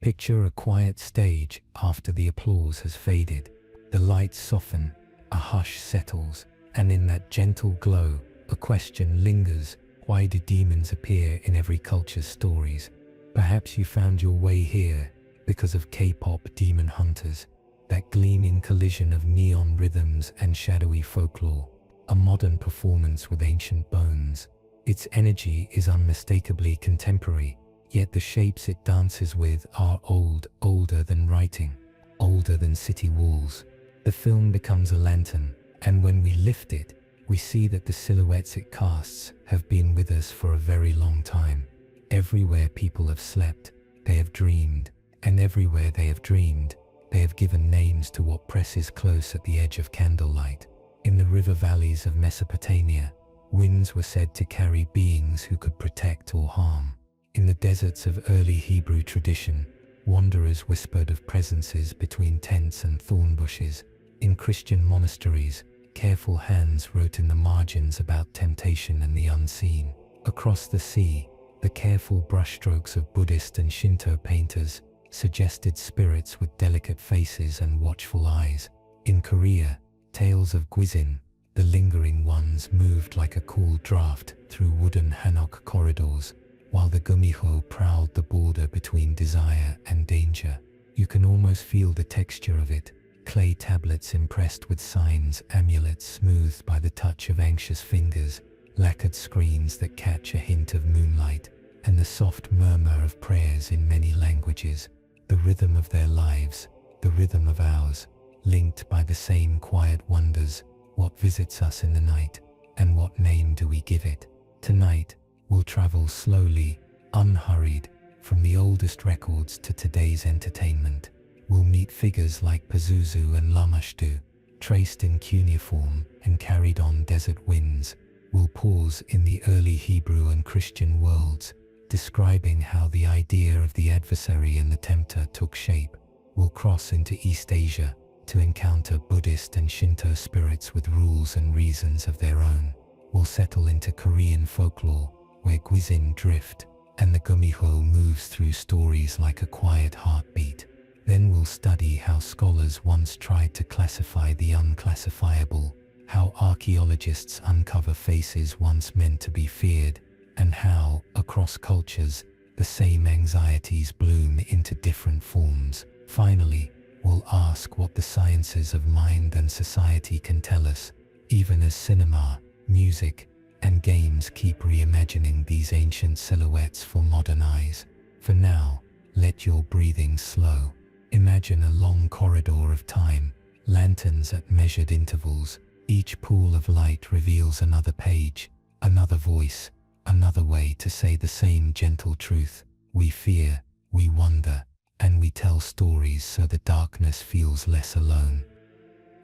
Picture a quiet stage after the applause has faded. The lights soften, a hush settles, and in that gentle glow, a question lingers. Why do demons appear in every culture's stories? Perhaps you found your way here because of K-pop demon hunters, that gleaming collision of neon rhythms and shadowy folklore, a modern performance with ancient bones. Its energy is unmistakably contemporary, yet the shapes it dances with are older than writing, older than city walls. The film becomes a lantern, and when we lift it, we see that the silhouettes it casts have been with us for a very long time. Everywhere people have slept, they have dreamed, and everywhere they have dreamed, they have given names to what presses close at the edge of candlelight. In the river valleys of Mesopotamia, winds were said to carry beings who could protect or harm. In the deserts of early Hebrew tradition, wanderers whispered of presences between tents and thorn bushes. In Christian monasteries, careful hands wrote in the margins about temptation and the unseen. Across the sea, the careful brushstrokes of Buddhist and Shinto painters suggested spirits with delicate faces and watchful eyes. In Korea, tales of Gwizin, the lingering ones, moved like a cool draft through wooden hanok corridors, while the gumiho prowled the border between desire and danger. You can almost feel the texture of it. Clay tablets impressed with signs, amulets smoothed by the touch of anxious fingers, lacquered screens that catch a hint of moonlight, and the soft murmur of prayers in many languages. The rhythm of their lives, the rhythm of ours, linked by the same quiet wonders. What visits us in the night, and what name do we give it? Tonight, we'll travel slowly, unhurried, from the oldest records to today's entertainment. We'll meet figures like Pazuzu and Lamashtu, traced in cuneiform and carried on desert winds. We'll pause in the early Hebrew and Christian worlds, describing how the idea of the adversary and the tempter took shape. We'll cross into East Asia to encounter Buddhist and Shinto spirits with rules and reasons of their own. We'll settle into Korean folklore, where Gwizin drift and the gumiho moves through stories like a quiet heartbeat. Then we'll study how scholars once tried to classify the unclassifiable, how archaeologists uncover faces once meant to be feared, and how, across cultures, the same anxieties bloom into different forms. Finally, we'll ask what the sciences of mind and society can tell us, even as cinema, music, and games keep reimagining these ancient silhouettes for modern eyes. For now, let your breathing slow. Imagine a long corridor of time, lanterns at measured intervals. Each pool of light reveals another page, another voice, another way to say the same gentle truth. We fear, we wonder, and we tell stories so the darkness feels less alone.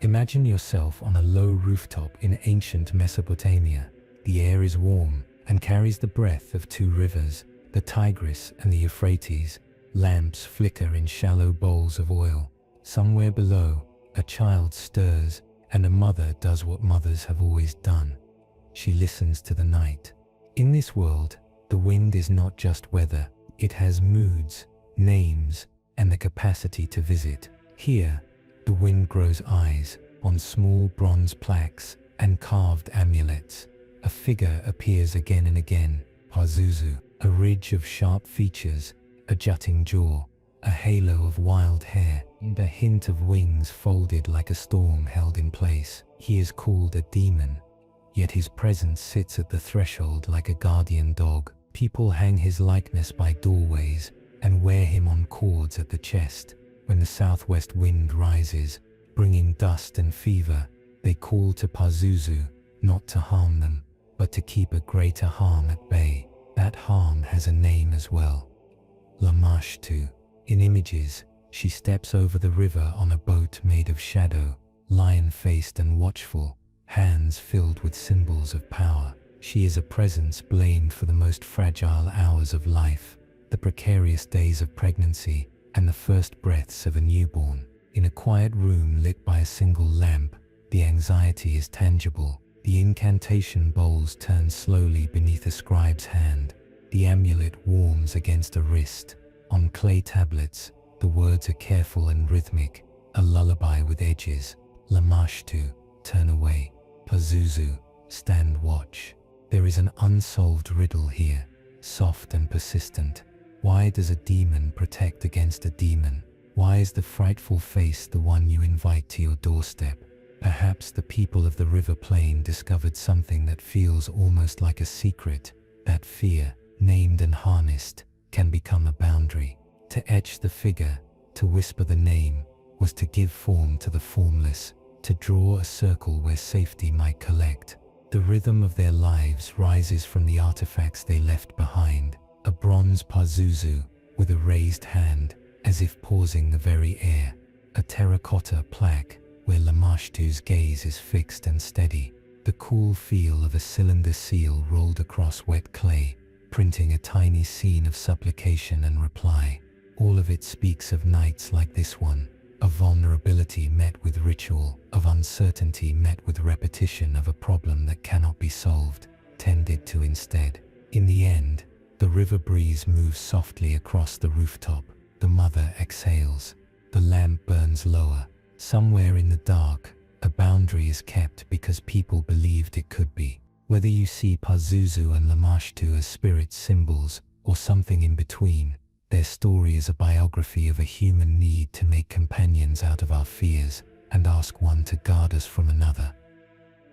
Imagine yourself on a low rooftop in ancient Mesopotamia. The air is warm and carries the breath of two rivers, the Tigris and the Euphrates. Lamps flicker in shallow bowls of oil. Somewhere below, a child stirs, and a mother does what mothers have always done. She listens to the night. In this world, the wind is not just weather. It has moods, names, and the capacity to visit. Here, the wind grows eyes on small bronze plaques and carved amulets. A figure appears again and again, Pazuzu, a ridge of sharp features, a jutting jaw, a halo of wild hair, and a hint of wings folded like a storm held in place. He is called a demon, yet his presence sits at the threshold like a guardian dog. People hang his likeness by doorways and wear him on cords at the chest. When the southwest wind rises, bringing dust and fever, they call to Pazuzu, not to harm them, but to keep a greater harm at bay. That harm has a name as well. Lamashtu. In images, she steps over the river on a boat made of shadow, lion-faced and watchful, hands filled with symbols of power. She is a presence blamed for the most fragile hours of life, the precarious days of pregnancy, and the first breaths of a newborn. In a quiet room lit by a single lamp, the anxiety is tangible. The incantation bowls turn slowly beneath a scribe's hand. The amulet warms against a wrist, On clay tablets, the words are careful and rhythmic, a lullaby with edges. Lamashtu, turn away. Pazuzu, stand watch. There is an unsolved riddle here, soft and persistent. Why does a demon protect against a demon? Why is the frightful face the one you invite to your doorstep? Perhaps the people of the river plain discovered something that feels almost like a secret, that fear, named and harnessed, can become a boundary. To etch the figure, to whisper the name, was to give form to the formless, to draw a circle where safety might collect. The rhythm of their lives rises from the artifacts they left behind, a bronze Pazuzu with a raised hand, as if pausing the very air, a terracotta plaque where Lamashtu's gaze is fixed and steady, the cool feel of a cylinder seal rolled across wet clay, printing a tiny scene of supplication and reply. All of it speaks of nights like this one, of vulnerability met with ritual, of uncertainty met with repetition of a problem that cannot be solved, tended to instead. In the end, the river breeze moves softly across the rooftop. The mother exhales. The lamp burns lower. Somewhere in the dark, a boundary is kept because people believed it could be. Whether you see Pazuzu and Lamashtu as spirit symbols or something in between, their story is a biography of a human need to make companions out of our fears and ask one to guard us from another.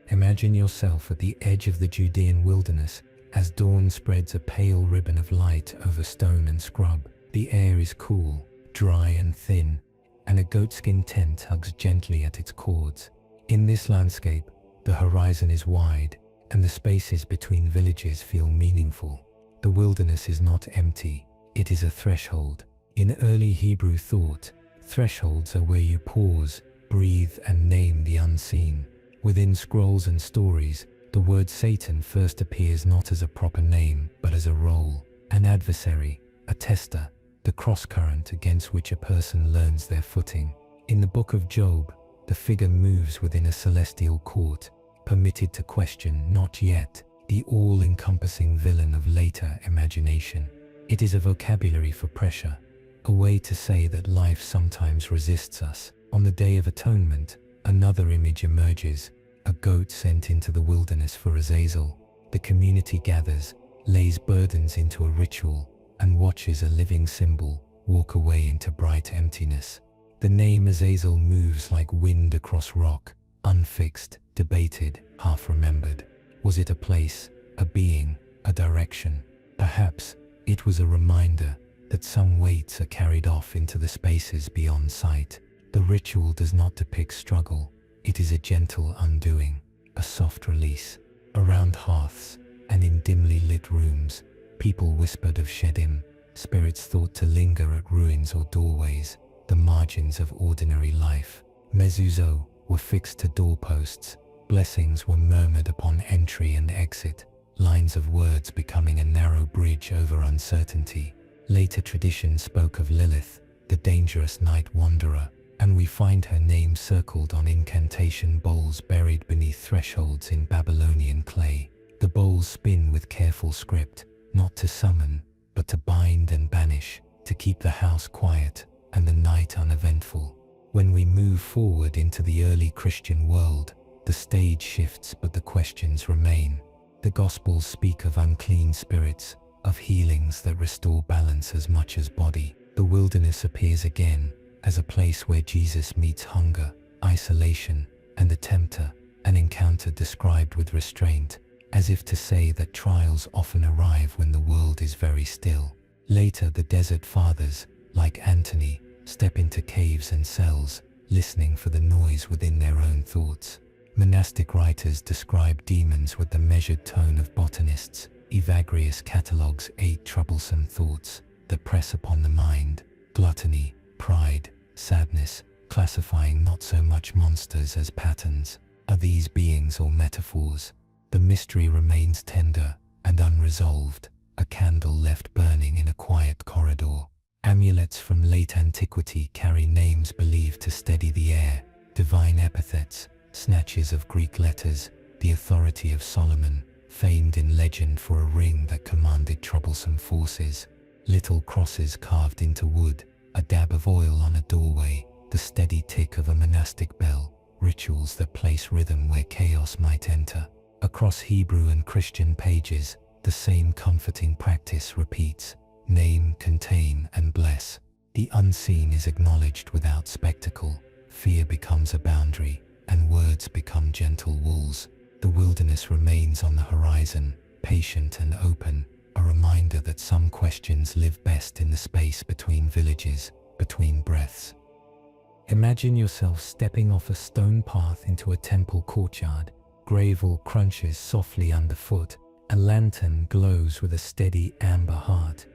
Imagine yourself at the edge of the Judean wilderness as dawn spreads a pale ribbon of light over stone and scrub. The air is cool, dry and thin, and a goatskin tent tugs gently at its cords. In this landscape, the horizon is wide, and the spaces between villages feel meaningful. The wilderness is not empty, it is a threshold. In early Hebrew thought, thresholds are where you pause, breathe, and name the unseen. Within scrolls and stories, the word Satan first appears not as a proper name, but as a role, an adversary, a tester, the cross-current against which a person learns their footing. In the book of Job, the figure moves within a celestial court, permitted to question not yet the all-encompassing villain of later imagination. It is a vocabulary for pressure, a way to say that life sometimes resists us. On the Day of Atonement, another image emerges, a goat sent into the wilderness for Azazel. The community gathers, lays burdens into a ritual, and watches a living symbol walk away into bright emptiness. The name Azazel moves like wind across rock, unfixed, debated, half-remembered. Was it a place, a being, a direction? Perhaps it was a reminder that some weights are carried off into the spaces beyond sight. The ritual does not depict struggle. It is a gentle undoing, a soft release. Around hearths and in dimly lit rooms, people whispered of Shedim, spirits thought to linger at ruins or doorways, the margins of ordinary life. Mezuzot were fixed to doorposts, blessings were murmured upon entry and exit, lines of words becoming a narrow bridge over uncertainty. Later tradition spoke of Lilith, the dangerous night wanderer, and we find her name circled on incantation bowls buried beneath thresholds in Babylonian clay. The bowls spin with careful script, not to summon, but to bind and banish, to keep the house quiet and the night uneventful. When we move forward into the early Christian world, the stage shifts but the questions remain. The Gospels speak of unclean spirits, of healings that restore balance as much as body. The wilderness appears again as a place where Jesus meets hunger, isolation, and the tempter, an encounter described with restraint, as if to say that trials often arrive when the world is very still. Later, the desert fathers, like Anthony, step into caves and cells, listening for the noise within their own thoughts. Monastic writers describe demons with the measured tone of botanists. Evagrius catalogues 8 troublesome thoughts that press upon the mind: gluttony, pride, sadness, classifying not so much monsters as patterns. Are these beings or metaphors? The mystery remains tender and unresolved, a candle left burning in a quiet corridor. Amulets from late antiquity carry names believed to steady the air, divine epithets, snatches of Greek letters, the authority of Solomon, famed in legend for a ring that commanded troublesome forces. little crosses carved into wood, a dab of oil on a doorway, the steady tick of a monastic bell, rituals that place rhythm where chaos might enter. Across Hebrew and Christian pages, the same comforting practice repeats: name, contain, and bless. The unseen is acknowledged without spectacle. Fear becomes a boundary, and words become gentle walls. The wilderness remains on the horizon, patient and open, a reminder that some questions live best in the space between villages, between breaths. Imagine yourself stepping off a stone path into a temple courtyard. Gravel crunches softly underfoot. A lantern glows with a steady amber heart.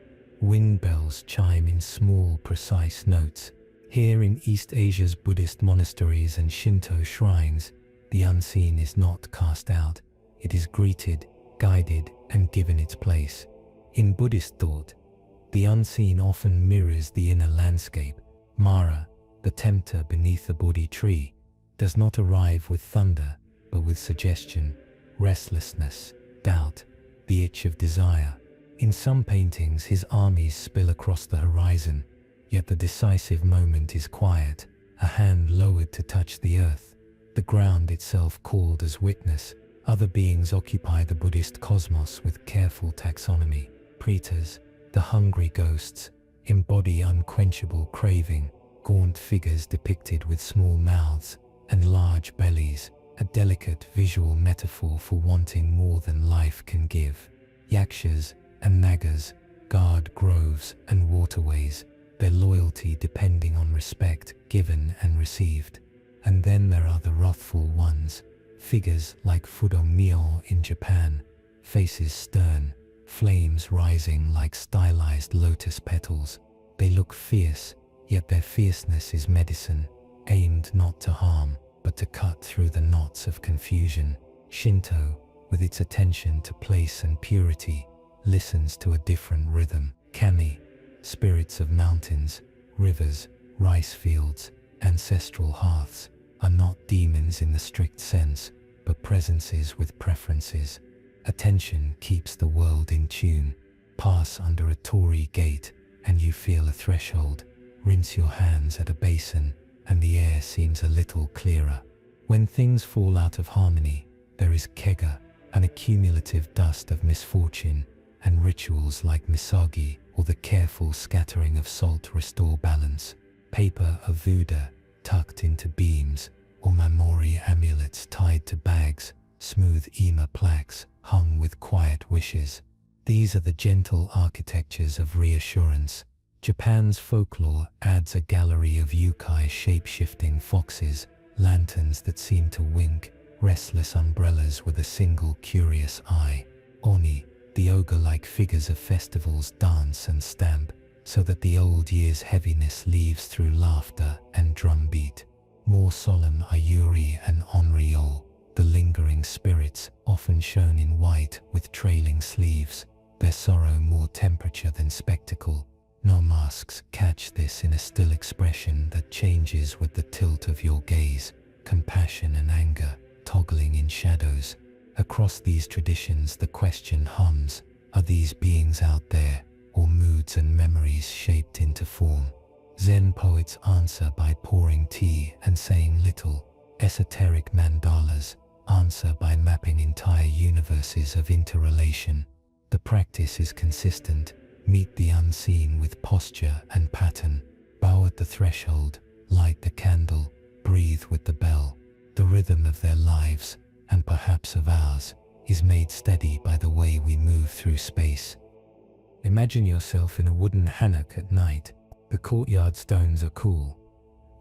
Wind bells chime in small, precise notes. Here in East Asia's Buddhist monasteries and Shinto shrines, the unseen is not cast out. It is greeted, guided, and given its place. In Buddhist thought, the unseen often mirrors the inner landscape. Mara, the tempter beneath the Bodhi tree, does not arrive with thunder, but with suggestion, restlessness, doubt, the itch of desire. In some paintings, his armies spill across the horizon, yet the decisive moment is quiet, a hand lowered to touch the earth, the ground itself called as witness. Other beings occupy the Buddhist cosmos with careful taxonomy. Pretas, the hungry ghosts, embody unquenchable craving, gaunt figures depicted with small mouths and large bellies, a delicate visual metaphor for wanting more than life can give. Yakshas and nagas guard groves and waterways, their loyalty depending on respect given and received. And then there are the wrathful ones, figures like Fudo-myo in Japan, faces stern, flames rising like stylized lotus petals. They look fierce, yet their fierceness is medicine, aimed not to harm, but to cut through the knots of confusion. Shinto, with its attention to place and purity, listens to a different rhythm. Kami, spirits of mountains, rivers, rice fields, ancestral hearths, are not demons in the strict sense, but presences with preferences. Attention keeps the world in tune. Pass under a torii gate, and you feel a threshold. Rinse your hands at a basin, and the air seems a little clearer. When things fall out of harmony, there is kega, an accumulative dust of misfortune, and rituals like misagi or the careful scattering of salt restore balance. Paper of voodoo tucked into beams, or mamori amulets tied to bags, smooth ema plaques hung with quiet wishes. These are the gentle architectures of reassurance. Japan's folklore adds a gallery of yukai shape-shifting foxes, lanterns that seem to wink, restless umbrellas with a single curious eye. Oni, the ogre-like figures of festivals dance and stamp, so that the old year's heaviness leaves through laughter and drumbeat. More solemn are Yuri and Onryo, the lingering spirits, often shown in white with trailing sleeves, their sorrow more temperature than spectacle. No masks catch this in a still expression that changes with the tilt of your gaze, compassion and anger, toggling in shadows. Across these traditions the question hums, are these beings out there, or moods and memories shaped into form? Zen poets answer by pouring tea and saying little. Esoteric mandalas answer by mapping entire universes of interrelation. The practice is consistent. Meet the unseen with posture and pattern. Bow at the threshold, light the candle, breathe with the bell. The rhythm of their lives, and perhaps of ours, is made steady by the way we move through space. Imagine yourself in a wooden hammock at night. The courtyard stones are cool.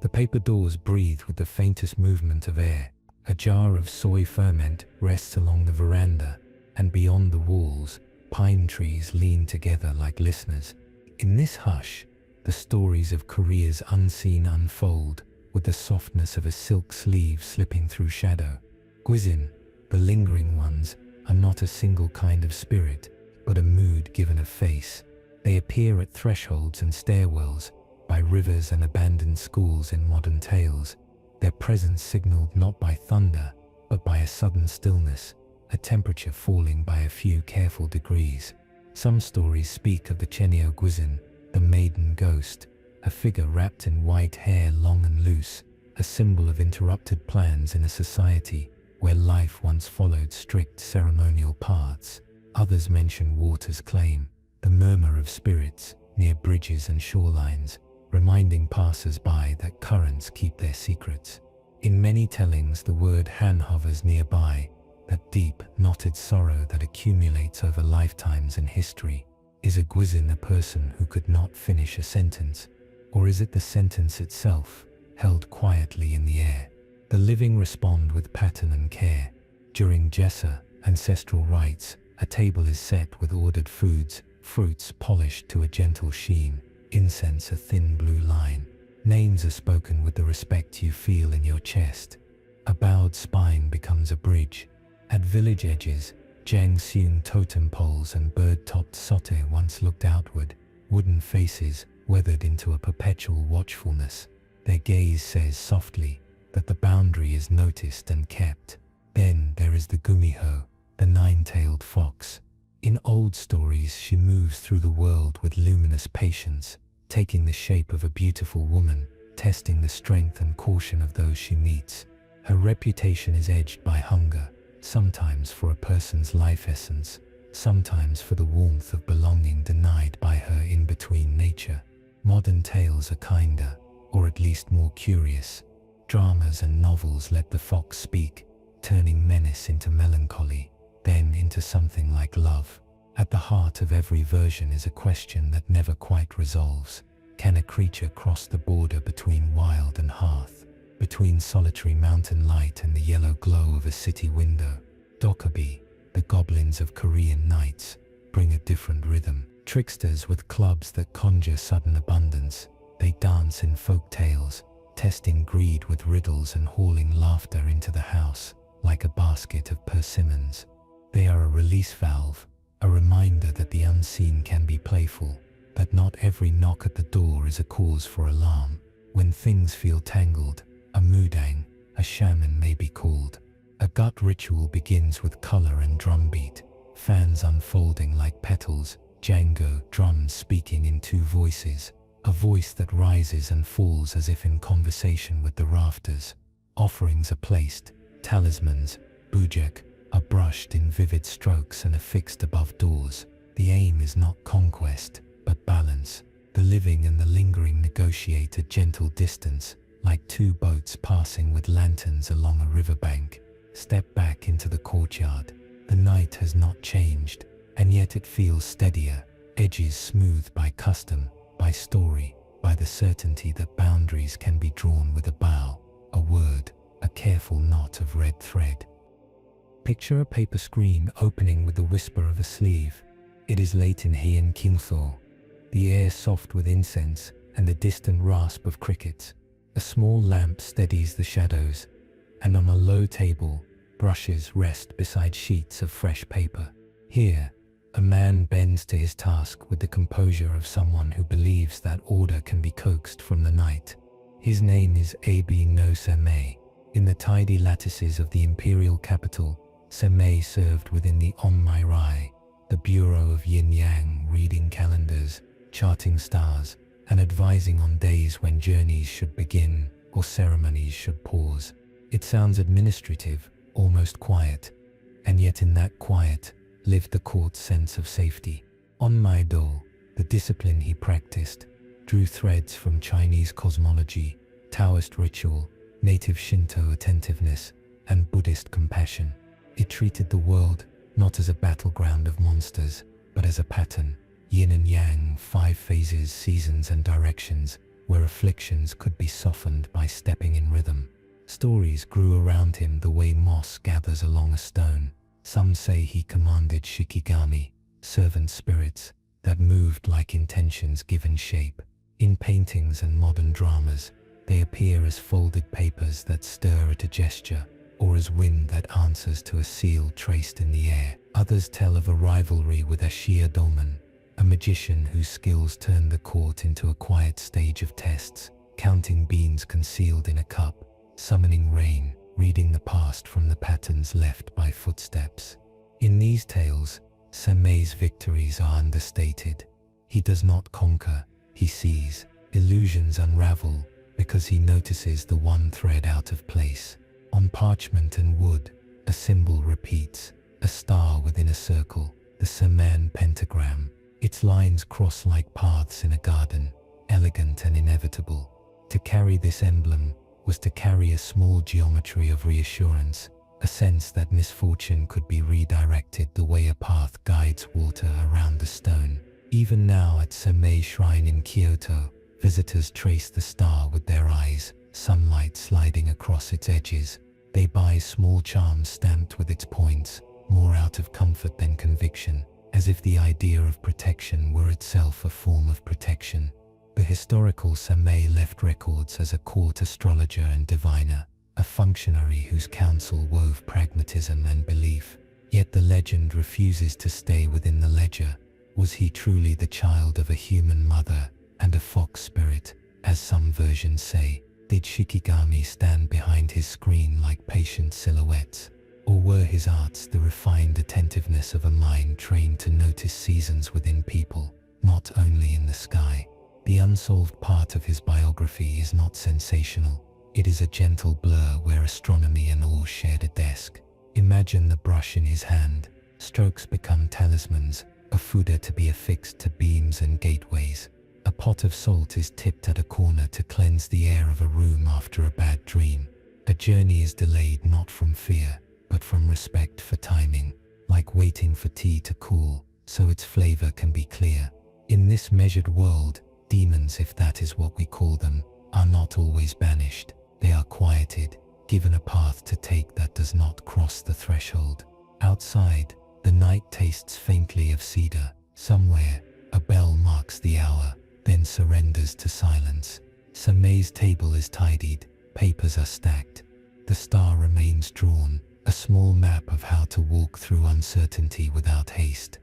The paper doors breathe with the faintest movement of air. A jar of soy ferment rests along the veranda, and beyond the walls, pine trees lean together like listeners. In this hush, the stories of Korea's unseen unfold, with the softness of a silk sleeve slipping through shadow. Guizin, the lingering ones, are not a single kind of spirit, but a mood given a face. They appear at thresholds and stairwells, by rivers and abandoned schools in modern tales, their presence signaled not by thunder, but by a sudden stillness, a temperature falling by a few careful degrees. Some stories speak of the Chenio Guizin, the maiden ghost, a figure wrapped in white hair long and loose, a symbol of interrupted plans in a society where life once followed strict ceremonial paths. Others mention water's claim, the murmur of spirits near bridges and shorelines, reminding passers-by that currents keep their secrets. In many tellings, the word Han hovers nearby, that deep, knotted sorrow that accumulates over lifetimes and history. Is a Guizin a person who could not finish a sentence, or is it the sentence itself, held quietly in the air? The living respond with pattern and care. During Jessa, ancestral rites, a table is set with ordered foods, fruits polished to a gentle sheen, incense a thin blue line. Names are spoken with the respect you feel in your chest. A bowed spine becomes a bridge. At village edges, Jiangxiang totem poles and bird-topped sote once looked outward, wooden faces weathered into a perpetual watchfulness. Their gaze says softly that the boundary is noticed and kept. Then there is the Gumiho, the nine-tailed fox. In old stories, she moves through the world with luminous patience, taking the shape of a beautiful woman, testing the strength and caution of those she meets. Her reputation is edged by hunger, sometimes for a person's life essence, sometimes for the warmth of belonging denied by her in between nature. Modern tales are kinder, or at least more curious. Dramas and novels let the fox speak, turning menace into melancholy, then into something like love. At the heart of every version is a question that never quite resolves. Can a creature cross the border between wild and hearth, between solitary mountain light and the yellow glow of a city window? Dokkaebi, the goblins of Korean nights, bring a different rhythm. Tricksters with clubs that conjure sudden abundance, they dance in folk tales, testing greed with riddles and hauling laughter into the house, like a basket of persimmons. They are a release valve, a reminder that the unseen can be playful, that not every knock at the door is a cause for alarm. When things feel tangled, a mudang, a shaman may be called. A gut ritual begins with color and drumbeat, fans unfolding like petals, jango drums speaking in two voices, a voice that rises and falls as if in conversation with the rafters. Offerings are placed, talismans, bujek, are brushed in vivid strokes and affixed above doors. The aim is not conquest, but balance. The living and the lingering negotiate a gentle distance, like two boats passing with lanterns along a riverbank. Step back into the courtyard. The night has not changed, and yet it feels steadier, edges smoothed by custom, by story, by the certainty that boundaries can be drawn with a bow, a word, a careful knot of red thread. Picture a paper screen opening with the whisper of a sleeve. It is late in Heian Kingthaw, the air soft with incense and the distant rasp of crickets. A small lamp steadies the shadows, and on a low table, brushes rest beside sheets of fresh paper. Here, a man bends to his task with the composure of someone who believes that order can be coaxed from the night. His name is Abi no Semei. In the tidy lattices of the imperial capital, Semei served within the Onmyrai, the Bureau of Yin-Yang, reading calendars, charting stars, and advising on days when journeys should begin or ceremonies should pause. It sounds administrative, almost quiet, and yet in that quiet lived the court's sense of safety. Onmydo, the discipline he practiced, drew threads from Chinese cosmology, Taoist ritual, native Shinto attentiveness, and Buddhist compassion. It treated the world not as a battleground of monsters, but as a pattern, yin and yang, 5 phases, seasons and directions, where afflictions could be softened by stepping in rhythm. Stories grew around him the way moss gathers along a stone. Some say he commanded shikigami, servant spirits, that moved like intentions given shape. In paintings and modern dramas, they appear as folded papers that stir at a gesture, or as wind that answers to a seal traced in the air. Others tell of a rivalry with Ashia Dolmen, a magician whose skills turned the court into a quiet stage of tests, counting beans concealed in a cup, summoning rain, reading the past from the patterns left by footsteps. In these tales, Semei's victories are understated. He does not conquer, he sees. Illusions unravel because he notices the one thread out of place. On parchment and wood, a symbol repeats, a star within a circle, the Semeian pentagram. Its lines cross like paths in a garden, elegant and inevitable. To carry this emblem was to carry a small geometry of reassurance, a sense that misfortune could be redirected the way a path guides water around the stone. Even now at Semei Shrine in Kyoto, visitors trace the star with their eyes, sunlight sliding across its edges. They buy small charms stamped with its points, more out of comfort than conviction, as if the idea of protection were itself a form of protection. The historical Semei left records as a court astrologer and diviner, a functionary whose counsel wove pragmatism and belief. Yet the legend refuses to stay within the ledger. Was he truly the child of a human mother and a fox spirit, as some versions say? Did Shikigami stand behind his screen like patient silhouettes? Or were his arts the refined attentiveness of a mind trained to notice seasons within people, not only in the sky? The unsolved part of his biography is not sensational. It is a gentle blur where astronomy and awe shared a desk. Imagine the brush in his hand. Strokes become talismans, a Fuda to be affixed to beams and gateways. A pot of salt is tipped at a corner to cleanse the air of a room after a bad dream. A journey is delayed not from fear, but from respect for timing, like waiting for tea to cool, so its flavor can be clear. In this measured world, demons, if that is what we call them, are not always banished. They are quieted, given a path to take that does not cross the threshold. Outside, the night tastes faintly of cedar. Somewhere, a bell marks the hour, then surrenders to silence. Semei's table is tidied, papers are stacked. The star remains drawn, a small map of how to walk through uncertainty without haste.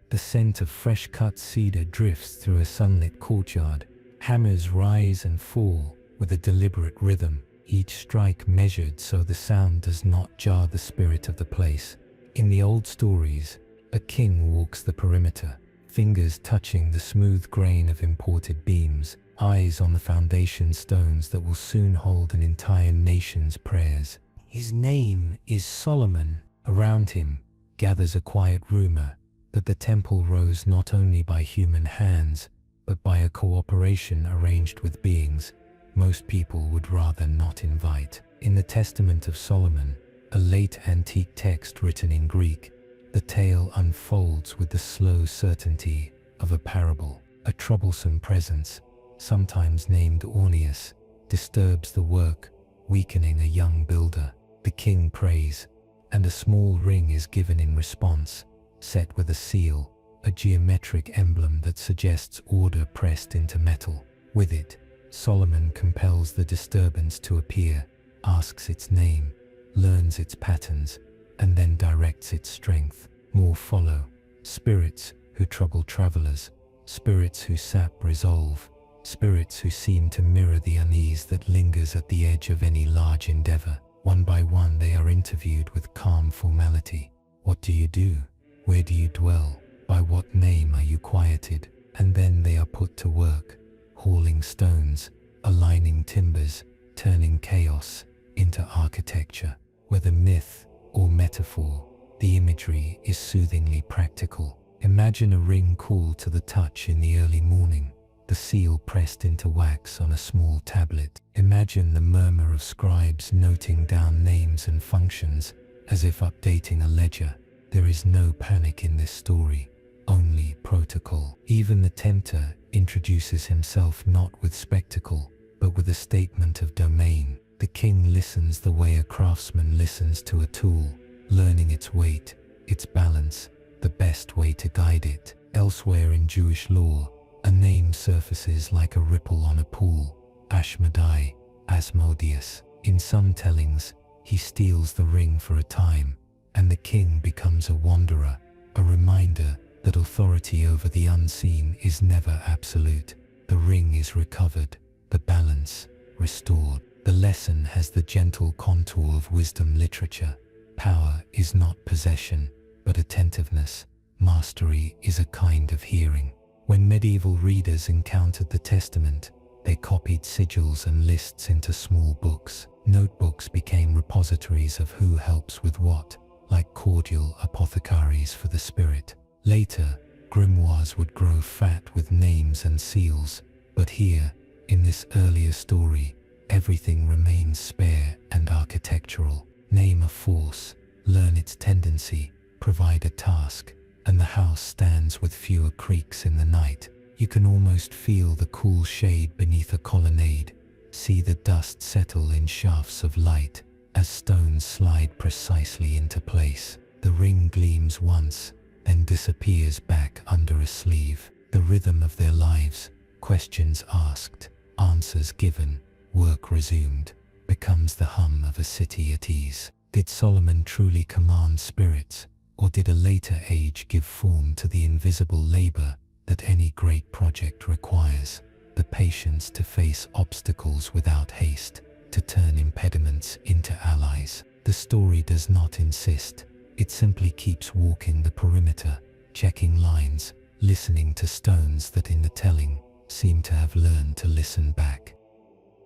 The scent of fresh-cut cedar drifts through a sunlit courtyard. Hammers rise and fall with a deliberate rhythm, each strike measured so the sound does not jar the spirit of the place. In the old stories, a king walks the perimeter, fingers touching the smooth grain of imported beams, eyes on the foundation stones that will soon hold an entire nation's prayers. His name is Solomon. Around him gathers a quiet rumor that the temple rose not only by human hands, but by a cooperation arranged with beings most people would rather not invite. In the Testament of Solomon, a late antique text written in Greek, the tale unfolds with the slow certainty of a parable. A troublesome presence, sometimes named Orneus, disturbs the work, weakening a young builder. The king prays, and a small ring is given in response, set with a seal, a geometric emblem that suggests order pressed into metal. With it, Solomon compels the disturbance to appear, asks its name, learns its patterns, and then directs its strength. More follow. Spirits who trouble travelers, spirits who sap resolve, spirits who seem to mirror the unease that lingers at the edge of any large endeavor. One by one they are interviewed with calm formality. What do you do? Where do you dwell? By what name are you quieted? And then they are put to work, hauling stones, aligning timbers, turning chaos into architecture. Whether myth or metaphor, the imagery is soothingly practical. Imagine a ring cool to the touch in the early morning, the seal pressed into wax on a small tablet. Imagine the murmur of scribes noting down names and functions, as if updating a ledger. There is no panic in this story, only protocol. Even the tempter introduces himself not with spectacle, but with a statement of domain. The king listens the way a craftsman listens to a tool, learning its weight, its balance, the best way to guide it. Elsewhere in Jewish law, a name surfaces like a ripple on a pool. Ashmedai, Asmodeus. In some tellings, he steals the ring for a time, and the king becomes a wanderer, a reminder that authority over the unseen is never absolute. The ring is recovered, the balance restored. The lesson has the gentle contour of wisdom literature. Power is not possession, but attentiveness. Mastery is a kind of hearing. When medieval readers encountered the Testament, they copied sigils and lists into small books. Notebooks became repositories of who helps with what, like cordial apothecaries for the spirit. Later, grimoires would grow fat with names and seals, but here, in this earlier story, everything remains spare and architectural. Name a force, learn its tendency, provide a task, and the house stands with fewer creaks in the night. You can almost feel the cool shade beneath a colonnade, see the dust settle in shafts of light as stones slide precisely into place. The ring gleams once, then disappears back under a sleeve. The rhythm of their lives, questions asked, answers given, work resumed, becomes the hum of a city at ease. Did Solomon truly command spirits, or did a later age give form to the invisible labor that any great project requires? The patience to face obstacles without haste, to turn impediments into allies. The story does not insist. It simply keeps walking the perimeter, checking lines, listening to stones that in the telling seem to have learned to listen back.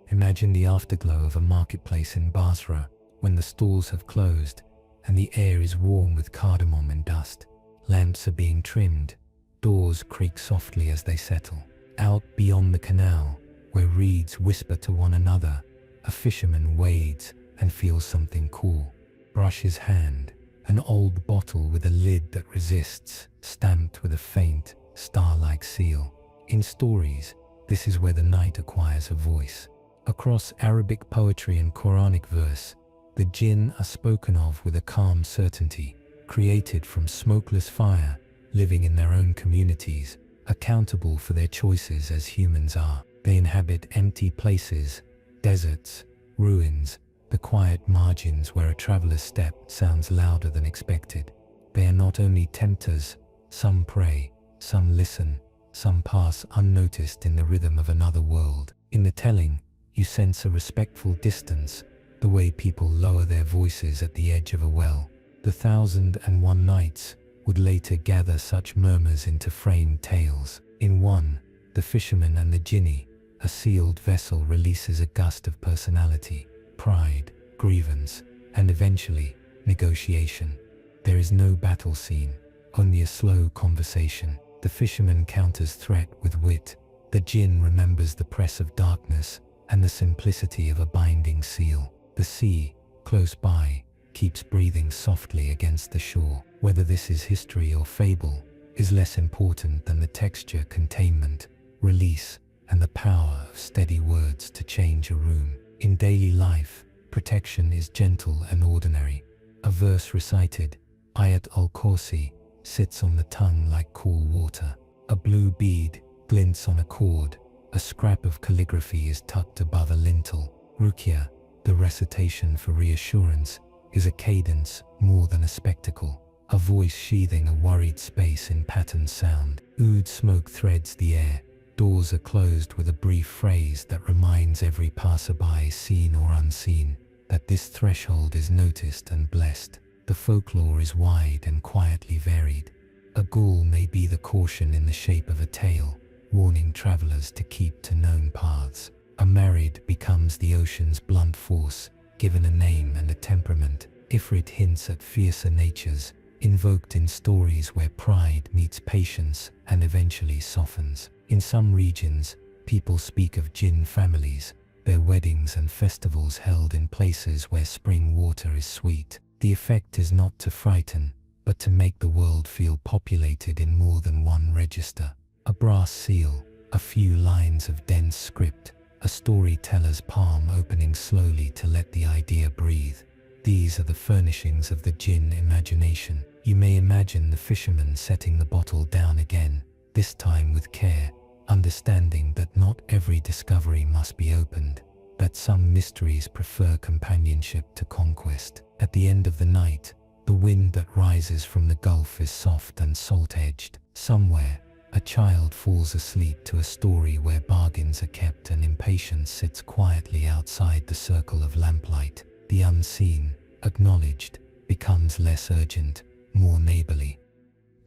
Imagine the afterglow of a marketplace in Basra when the stalls have closed and the air is warm with cardamom and dust. Lamps are being trimmed, doors creak softly as they settle. Out beyond the canal, where reeds whisper to one another, a fisherman wades and feels something cool. Brush his hand, an old bottle with a lid that resists, stamped with a faint, star-like seal. In stories, this is where the night acquires a voice. Across Arabic poetry and Quranic verse, the jinn are spoken of with a calm certainty, created from smokeless fire, living in their own communities, accountable for their choices as humans are. They inhabit empty places, deserts, ruins, the quiet margins where a traveler's step sounds louder than expected. They are not only tempters, some pray, some listen, some pass unnoticed in the rhythm of another world. In the telling, you sense a respectful distance, the way people lower their voices at the edge of a well. The 1001 Nights would later gather such murmurs into framed tales. In one, the fisherman and the jinni, a sealed vessel releases a gust of personality, pride, grievance, and eventually, negotiation. There is no battle scene, only a slow conversation. The fisherman counters threat with wit, the jinn remembers the press of darkness and the simplicity of a binding seal. The sea, close by, keeps breathing softly against the shore. Whether this is history or fable is less important than the texture, containment, release, and the power of steady words to change a room. In daily life, protection is gentle and ordinary. A verse recited, Ayat al-Kursi, sits on the tongue like cool water. A blue bead glints on a cord. A scrap of calligraphy is tucked above a lintel. Ruqya, the recitation for reassurance, is a cadence more than a spectacle. A voice sheathing a worried space in patterned sound. Oud smoke threads the air. Doors are closed with a brief phrase that reminds every passerby, seen or unseen, that this threshold is noticed and blessed. The folklore is wide and quietly varied. A ghoul may be the caution in the shape of a tale, warning travelers to keep to known paths. A Marid becomes the ocean's blunt force, given a name and a temperament. Ifrit hints at fiercer natures, invoked in stories where pride meets patience and eventually softens. In some regions, people speak of jinn families, their weddings and festivals held in places where spring water is sweet. The effect is not to frighten, but to make the world feel populated in more than one register. A brass seal, a few lines of dense script, a storyteller's palm opening slowly to let the idea breathe. These are the furnishings of the jinn imagination. You may imagine the fisherman setting the bottle down again, this time with care, understanding that not every discovery must be opened, that some mysteries prefer companionship to conquest. At the end of the night, the wind that rises from the gulf is soft and salt-edged. Somewhere, a child falls asleep to a story where bargains are kept and impatience sits quietly outside the circle of lamplight. The unseen, acknowledged, becomes less urgent, more neighborly.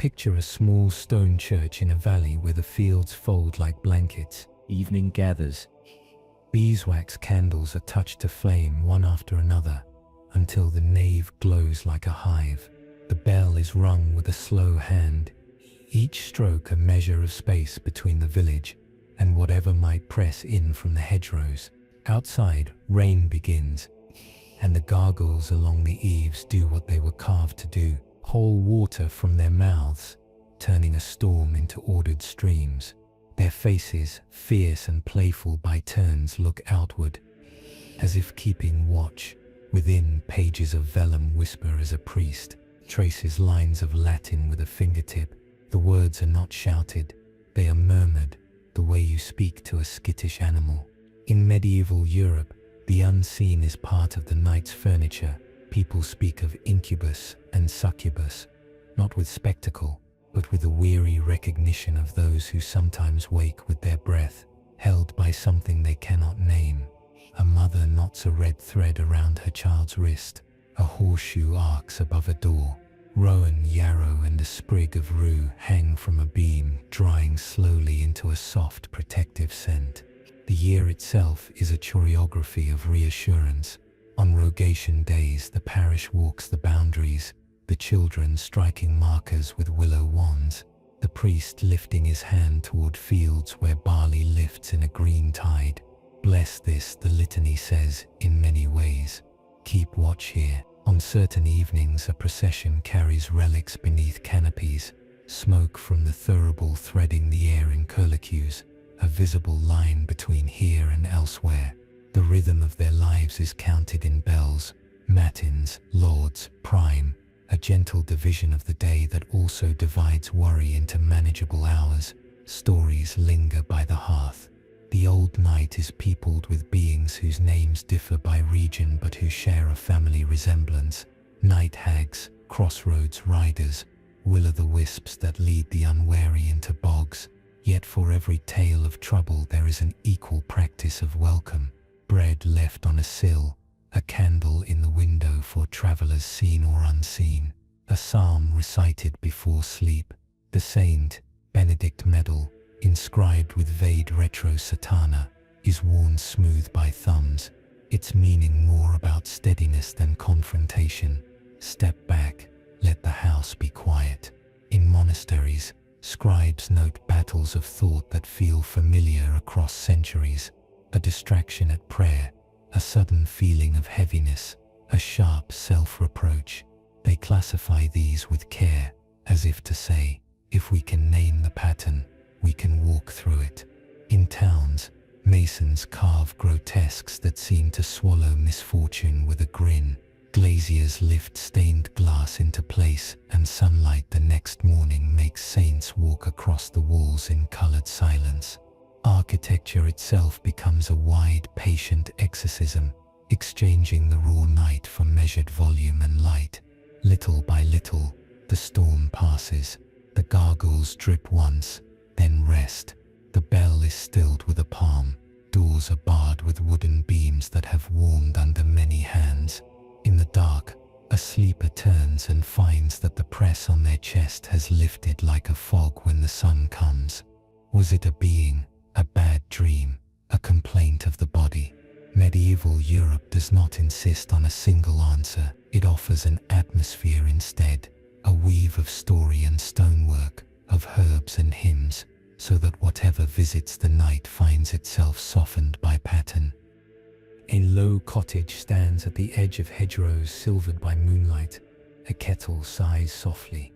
Picture a small stone church in a valley where the fields fold like blankets. Evening gathers. Beeswax candles are touched to flame one after another until the nave glows like a hive. The bell is rung with a slow hand, each stroke a measure of space between the village and whatever might press in from the hedgerows. Outside, rain begins, and the gargoyles along the eaves do what they were carved to do, pour water from their mouths, turning a storm into ordered streams. Their faces, fierce and playful by turns, look outward, as if keeping watch. Within, pages of vellum whisper as a priest traces lines of Latin with a fingertip. The words are not shouted, they are murmured, the way you speak to a skittish animal. In medieval Europe, the unseen is part of the night's furniture. People speak of incubus and succubus, not with spectacle, but with a weary recognition of those who sometimes wake with their breath held by something they cannot name. A mother knots a red thread around her child's wrist. A horseshoe arcs above a door. Rowan, yarrow and a sprig of rue hang from a beam, drying slowly into a soft protective scent. The year itself is a choreography of reassurance. On rogation days, the parish walks the boundaries, the children striking markers with willow wands, the priest lifting his hand toward fields where barley lifts in a green tide. Bless this, the litany says, in many ways. Keep watch here. On certain evenings, a procession carries relics beneath canopies, smoke from the thurible threading the air in curlicues, a visible line between here and elsewhere. The rhythm of their lives is counted in bells, matins, lauds, prime, a gentle division of the day that also divides worry into manageable hours. Stories linger by the hearth. The old night is peopled with beings whose names differ by region but who share a family resemblance. Night hags, crossroads riders, will-o'-the-wisps that lead the unwary into bogs. Yet for every tale of trouble there is an equal practice of welcome. Bread left on a sill, a candle in the window for travelers seen or unseen, a psalm recited before sleep. The saint, Benedict medal, inscribed with Vade Retro Satana, is worn smooth by thumbs, its meaning more about steadiness than confrontation. Step back, let the house be quiet. In monasteries, scribes note battles of thought that feel familiar across centuries, a distraction at prayer, a sudden feeling of heaviness, a sharp self-reproach. They classify these with care, as if to say, if we can name the pattern, we can walk through it. In towns, masons carve grotesques that seem to swallow misfortune with a grin. Glaziers lift stained glass into place, and sunlight the next morning makes saints walk across the walls in colored silence. Architecture itself becomes a wide, patient exorcism, exchanging the raw night for measured volume and light. Little by little, the storm passes. The gargoyles drip once, then rest. The bell is stilled with a palm. Doors are barred with wooden beams that have warmed under many hands. In the dark, a sleeper turns and finds that the press on their chest has lifted like a fog when the sun comes. Was it a being, a bad dream, a complaint of the body? Medieval Europe does not insist on a single answer. It offers an atmosphere instead, a weave of story and stonework, of herbs and hymns, so that whatever visits the night finds itself softened by pattern. A low cottage stands at the edge of hedgerows silvered by moonlight. A kettle sighs softly.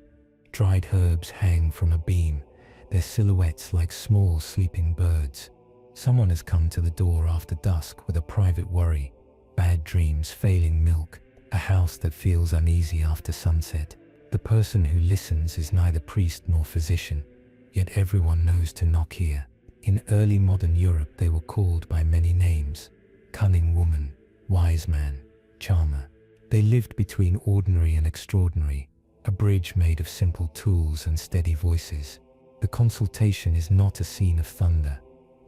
Dried herbs hang from a beam, their silhouettes like small sleeping birds. Someone has come to the door after dusk with a private worry. Bad dreams, failing milk, a house that feels uneasy after sunset. The person who listens is neither priest nor physician, yet everyone knows to knock here. In early modern Europe they were called by many names: cunning woman, wise man, charmer. They lived between ordinary and extraordinary, a bridge made of simple tools and steady voices. The consultation is not a scene of thunder,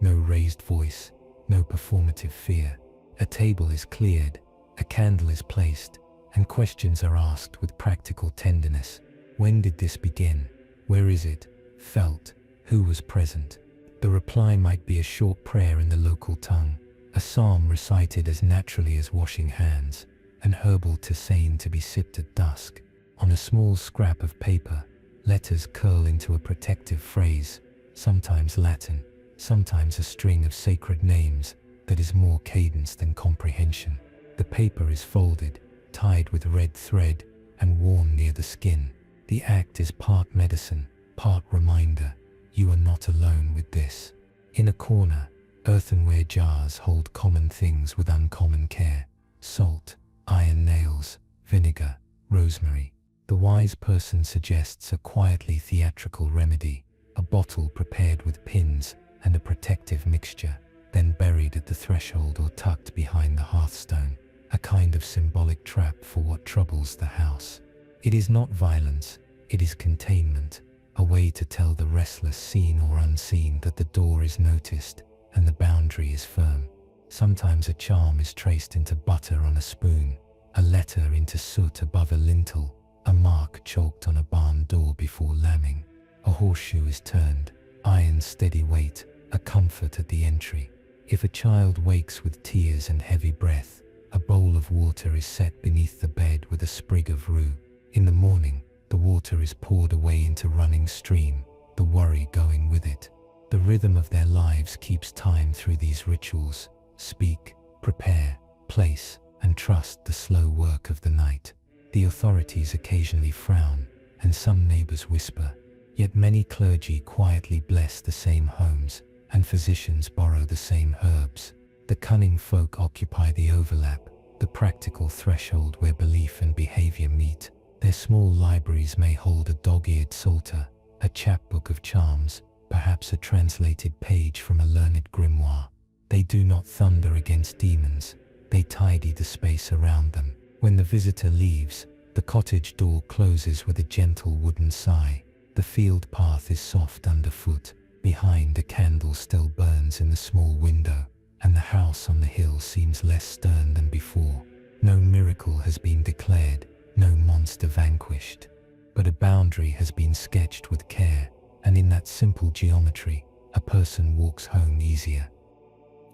no raised voice, no performative fear. A table is cleared, a candle is placed, and questions are asked with practical tenderness. When did this begin? Where is it? Felt. Who was present? The reply might be a short prayer in the local tongue, a psalm recited as naturally as washing hands, an herbal tisane to be sipped at dusk. On a small scrap of paper, letters curl into a protective phrase, sometimes Latin, sometimes a string of sacred names that is more cadence than comprehension. The paper is folded, tied with red thread, and worn near the skin. The act is part medicine, part reminder. You are not alone with this. In a corner, earthenware jars hold common things with uncommon care: salt, iron nails, vinegar, rosemary. The wise person suggests a quietly theatrical remedy, a bottle prepared with pins and a protective mixture, then buried at the threshold or tucked behind the hearthstone, a kind of symbolic trap for what troubles the house. It is not violence, it is containment, a way to tell the restless seen or unseen that the door is noticed and the boundary is firm. Sometimes a charm is traced into butter on a spoon, a letter into soot above a lintel, a mark chalked on a barn door before lambing. A horseshoe is turned, iron's steady weight, a comfort at the entry. If a child wakes with tears and heavy breath, a bowl of water is set beneath the bed with a sprig of rue. In the morning, the water is poured away into running stream, the worry going with it. The rhythm of their lives keeps time through these rituals. Speak, prepare, place, and trust the slow work of the night. The authorities occasionally frown, and some neighbors whisper, yet many clergy quietly bless the same homes, and physicians borrow the same herbs. The cunning folk occupy the overlap, the practical threshold where belief and behavior meet. Their small libraries may hold a dog-eared psalter, a chapbook of charms, perhaps a translated page from a learned grimoire. They do not thunder against demons, they tidy the space around them. When the visitor leaves, the cottage door closes with a gentle wooden sigh. The field path is soft underfoot. Behind, a candle still burns in the small window, and the house on the hill seems less stern than before. No miracle has been declared, no monster vanquished, but a boundary has been sketched with care, and in that simple geometry, a person walks home easier.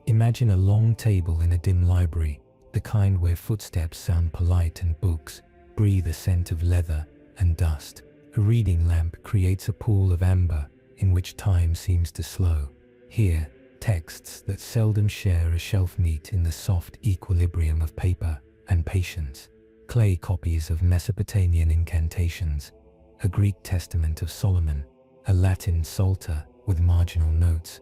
Imagine a long table in a dim library, the kind where footsteps sound polite and books breathe a scent of leather and dust. A reading lamp creates a pool of amber in which time seems to slow. Here, texts that seldom share a shelf meet in the soft equilibrium of paper and patience. Clay copies of Mesopotamian incantations, a Greek testament of Solomon, a Latin psalter with marginal notes,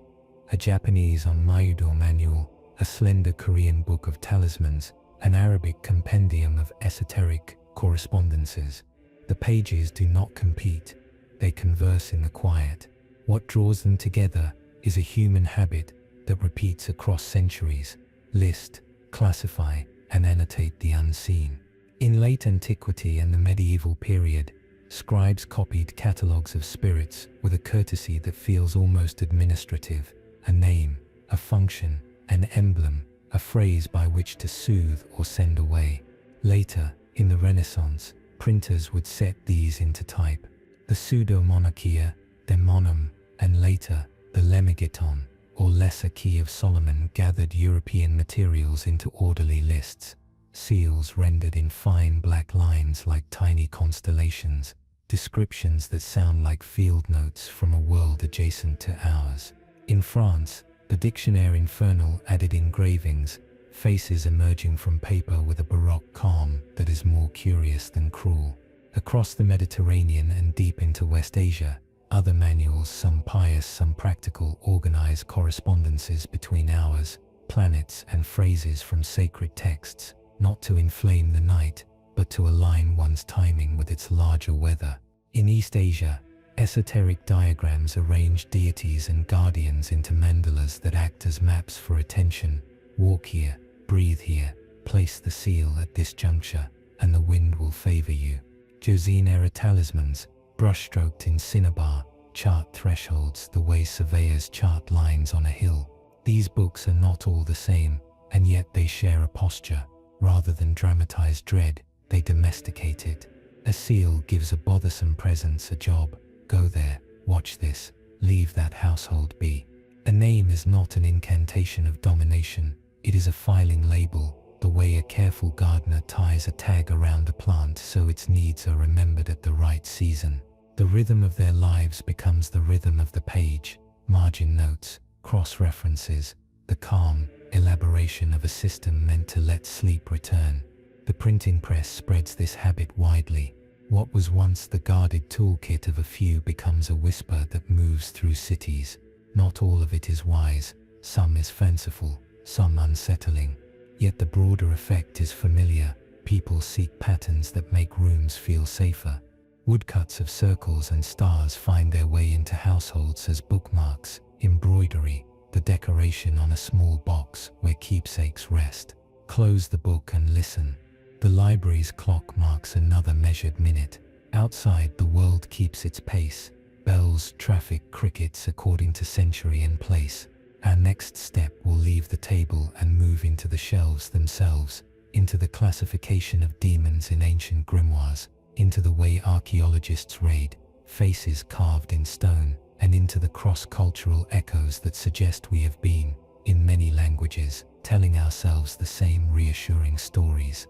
a Japanese on-Mayudo manual, a slender Korean book of talismans, an Arabic compendium of esoteric correspondences. The pages do not compete, they converse in the quiet. What draws them together is a human habit that repeats across centuries: list, classify, and annotate the unseen. In late antiquity and the medieval period, scribes copied catalogues of spirits with a courtesy that feels almost administrative: a name, a function, an emblem, a phrase by which to soothe or send away. Later, in the Renaissance, printers would set these into type. The pseudo-monarchia, demonum, and later, the lemegeton, or lesser key of Solomon, gathered European materials into orderly lists. Seals rendered in fine black lines like tiny constellations, descriptions that sound like field notes from a world adjacent to ours. In France, the Dictionnaire Infernal added engravings, faces emerging from paper with a baroque calm that is more curious than cruel. Across the Mediterranean and deep into West Asia, other manuals, some pious, some practical, organize correspondences between hours, planets, and phrases from sacred texts, not to inflame the night, but to align one's timing with its larger weather. In East Asia, esoteric diagrams arrange deities and guardians into mandalas that act as maps for attention. Walk here, breathe here, place the seal at this juncture, and the wind will favor you. Josine-era talismans, brushstroked in cinnabar, chart thresholds the way surveyors chart lines on a hill. These books are not all the same, and yet they share a posture. Rather than dramatize dread, they domesticate it. A seal gives a bothersome presence a job, go there, watch this, leave that household be. A name is not an incantation of domination, it is a filing label, the way a careful gardener ties a tag around a plant so its needs are remembered at the right season. The rhythm of their lives becomes the rhythm of the page, margin notes, cross-references, the calm elaboration of a system meant to let sleep return. The printing press spreads this habit widely. What was once the guarded toolkit of a few becomes a whisper that moves through cities. Not all of it is wise, some is fanciful, some unsettling. Yet the broader effect is familiar. People seek patterns that make rooms feel safer. Woodcuts of circles and stars find their way into households as bookmarks, embroidery, the decoration on a small box where keepsakes rest. Close the book and listen. The library's clock marks another measured minute. Outside, the world keeps its pace. Bells, traffic, crickets according to century and place. Our next step will leave the table and move into the shelves themselves, into the classification of demons in ancient grimoires, into the way archaeologists raid, faces carved in stone, and into the cross-cultural echoes that suggest we have been, in many languages, telling ourselves the same reassuring stories.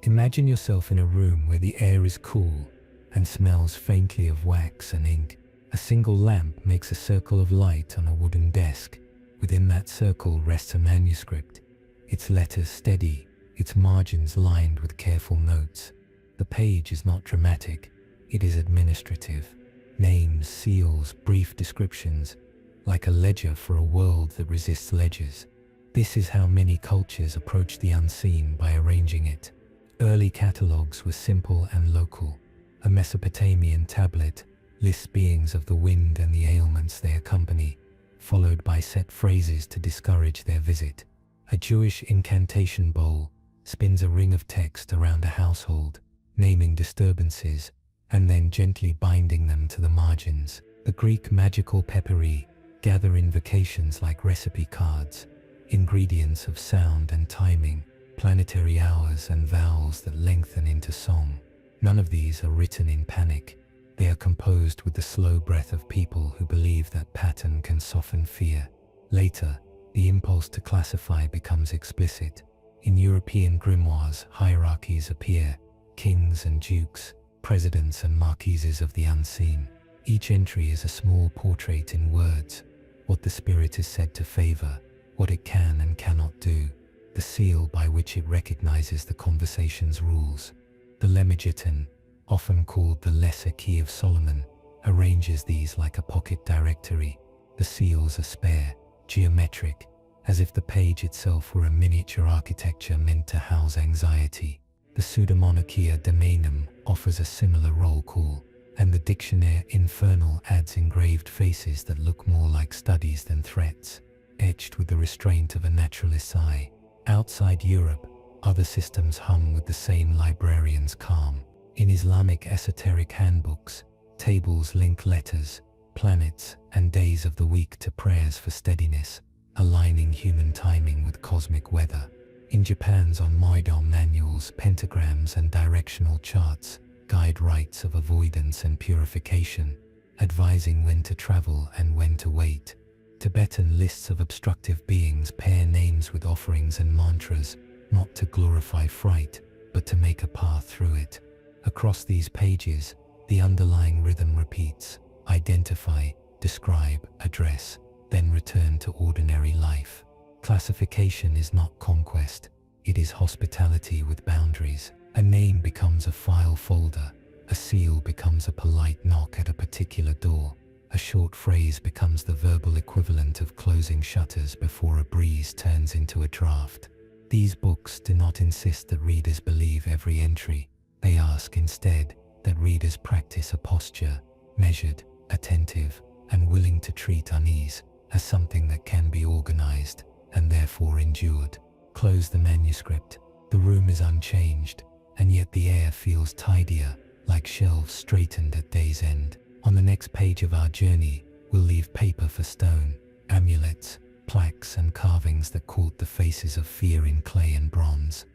Imagine yourself in a room where the air is cool and smells faintly of wax and ink. A single lamp makes a circle of light on a wooden desk. Within that circle rests a manuscript, its letters steady, its margins lined with careful notes. The page is not dramatic, it is administrative. Names, seals, brief descriptions, like a ledger for a world that resists ledgers. This is how many cultures approach the unseen, by arranging it. Early catalogues were simple and local. A Mesopotamian tablet lists beings of the wind and the ailments they accompany, followed by set phrases to discourage their visit. A Jewish incantation bowl spins a ring of text around a household, naming disturbances, and then gently binding them to the margins. The Greek magical peppery gather invocations like recipe cards, ingredients of sound and timing, planetary hours and vowels that lengthen into song. None of these are written in panic. They are composed with the slow breath of people who believe that pattern can soften fear. Later, the impulse to classify becomes explicit. In European grimoires, hierarchies appear: kings and dukes, presidents and marquises of the unseen. Each entry is a small portrait in words, what the spirit is said to favor, what it can and cannot do, the seal by which it recognizes the conversation's rules. The Lemegeton, often called the Lesser Key of Solomon, arranges these like a pocket directory. The seals are spare, geometric, as if the page itself were a miniature architecture meant to house anxiety. The Pseudemonarchia Domainum offers a similar roll call, and the Dictionnaire Infernal adds engraved faces that look more like studies than threats, etched with the restraint of a naturalist's eye. Outside Europe, other systems hum with the same librarian's calm. In Islamic esoteric handbooks, tables link letters, planets, and days of the week to prayers for steadiness, aligning human timing with cosmic weather. In Japan's Onmoidon manuals, pentagrams and directional charts guide rites of avoidance and purification, advising when to travel and when to wait. Tibetan lists of obstructive beings pair names with offerings and mantras, not to glorify fright, but to make a path through it. Across these pages, the underlying rhythm repeats: identify, describe, address, then return to ordinary life. Classification is not conquest, it is hospitality with boundaries. A name becomes a file folder, a seal becomes a polite knock at a particular door, a short phrase becomes the verbal equivalent of closing shutters before a breeze turns into a draft. These books do not insist that readers believe every entry. They ask instead that readers practice a posture, measured, attentive, and willing to treat unease as something that can be organized and therefore endured. Close the manuscript. The room is unchanged, and yet the air feels tidier, like shelves straightened at day's end. On the next page of our journey, we'll leave paper for stone, amulets, plaques and carvings that caught the faces of fear in clay and bronze.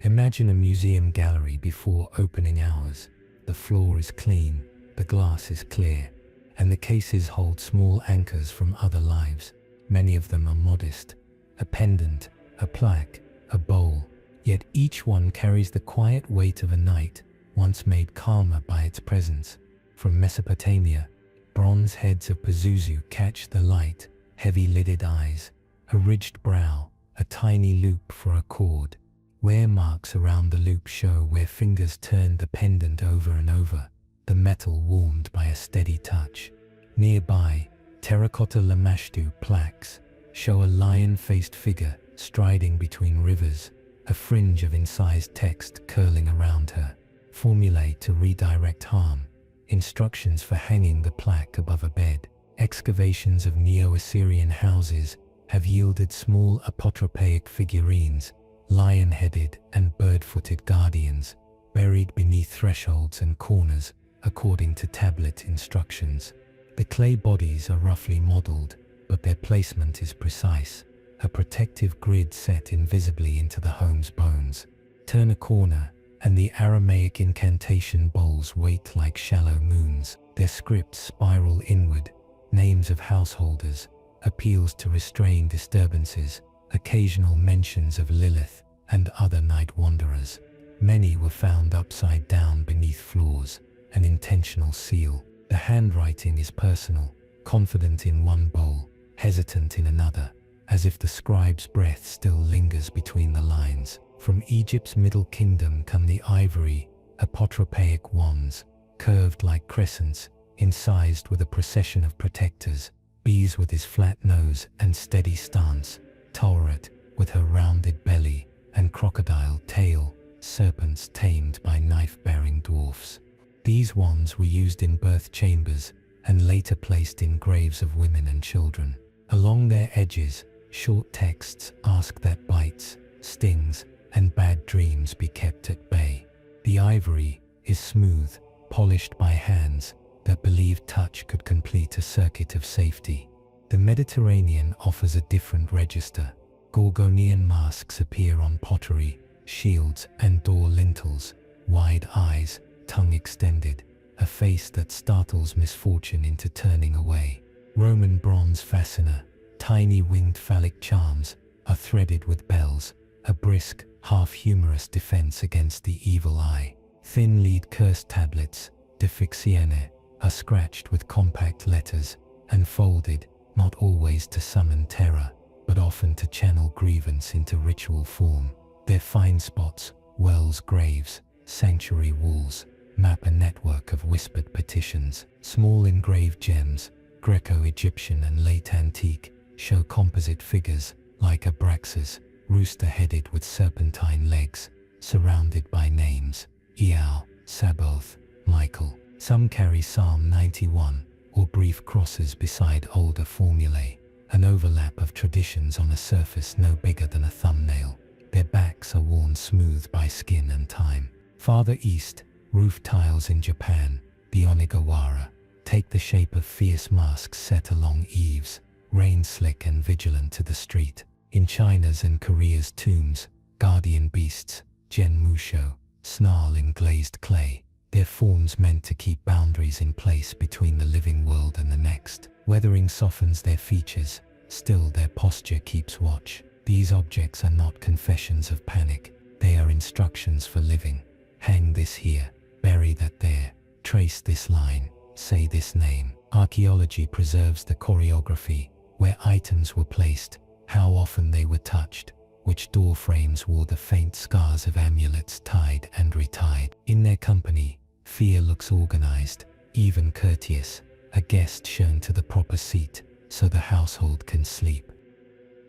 Imagine a museum gallery before opening hours. The floor is clean, the glass is clear, and the cases hold small anchors from other lives. Many of them are modest, a pendant, a plaque, a bowl, yet each one carries the quiet weight of a night once made calmer by its presence. From Mesopotamia, bronze heads of Pazuzu catch the light, heavy-lidded eyes, a ridged brow, a tiny loop for a cord. Wear marks around the loop show where fingers turned the pendant over and over, the metal warmed by a steady touch. Nearby, terracotta lamashtu plaques show a lion-faced figure striding between rivers, a fringe of incised text curling around her. Formulae to redirect harm, instructions for hanging the plaque above a bed. Excavations of Neo-Assyrian houses have yielded small apotropaic figurines, lion-headed and bird-footed guardians, buried beneath thresholds and corners according to tablet instructions. The clay bodies are roughly modeled, but their placement is precise, a protective grid set invisibly into the home's bones. Turn a corner, and the Aramaic incantation bowls wait like shallow moons. Their scripts spiral inward, names of householders, appeals to restrain disturbances, occasional mentions of Lilith and other night wanderers. Many were found upside down beneath floors, an intentional seal. The handwriting is personal, confident in one bowl, hesitant in another, as if the scribe's breath still lingers between the lines. From Egypt's Middle Kingdom come the ivory, apotropaic wands, curved like crescents, incised with a procession of protectors. Bees with his flat nose and steady stance, Tauret with her rounded belly and crocodile tail, serpents tamed by knife-bearing dwarfs. These wands were used in birth chambers and later placed in graves of women and children. Along their edges, short texts ask that bites, stings, and bad dreams be kept at bay. The ivory is smooth, polished by hands that believed touch could complete a circuit of safety. The Mediterranean offers a different register. Gorgonian masks appear on pottery, shields, and door lintels, wide eyes, tongue extended, a face that startles misfortune into turning away. Roman bronze fascina, tiny winged phallic charms, are threaded with bells, a brisk, half-humorous defense against the evil eye. Thin lead curse tablets, defixiene, are scratched with compact letters and folded, not always to summon terror, but often to channel grievance into ritual form. Their find spots, wells, graves, sanctuary walls, map a network of whispered petitions. Small engraved gems, Greco-Egyptian and late antique, show composite figures like Abraxas, rooster-headed with serpentine legs, surrounded by names, Iao, Sabaoth, Michael. Some carry Psalm 91, or brief crosses beside older formulae, an overlap of traditions on a surface no bigger than a thumbnail. Their backs are worn smooth by skin and time. Farther east, roof tiles in Japan, the Onigawara, take the shape of fierce masks set along eaves, rain-slick and vigilant to the street. In China's and Korea's tombs, guardian beasts, Gen Musho, snarl in glazed clay, their forms meant to keep boundaries in place between the living world and the next. Weathering softens their features, still their posture keeps watch. These objects are not confessions of panic, they are instructions for living. Hang this here, bury that there, trace this line, say this name. Archaeology preserves the choreography, where items were placed, how often they were touched, which door frames wore the faint scars of amulets tied and retied. In their company, fear looks organized, even courteous, a guest shown to the proper seat, so the household can sleep.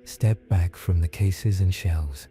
Step back from the cases and shelves,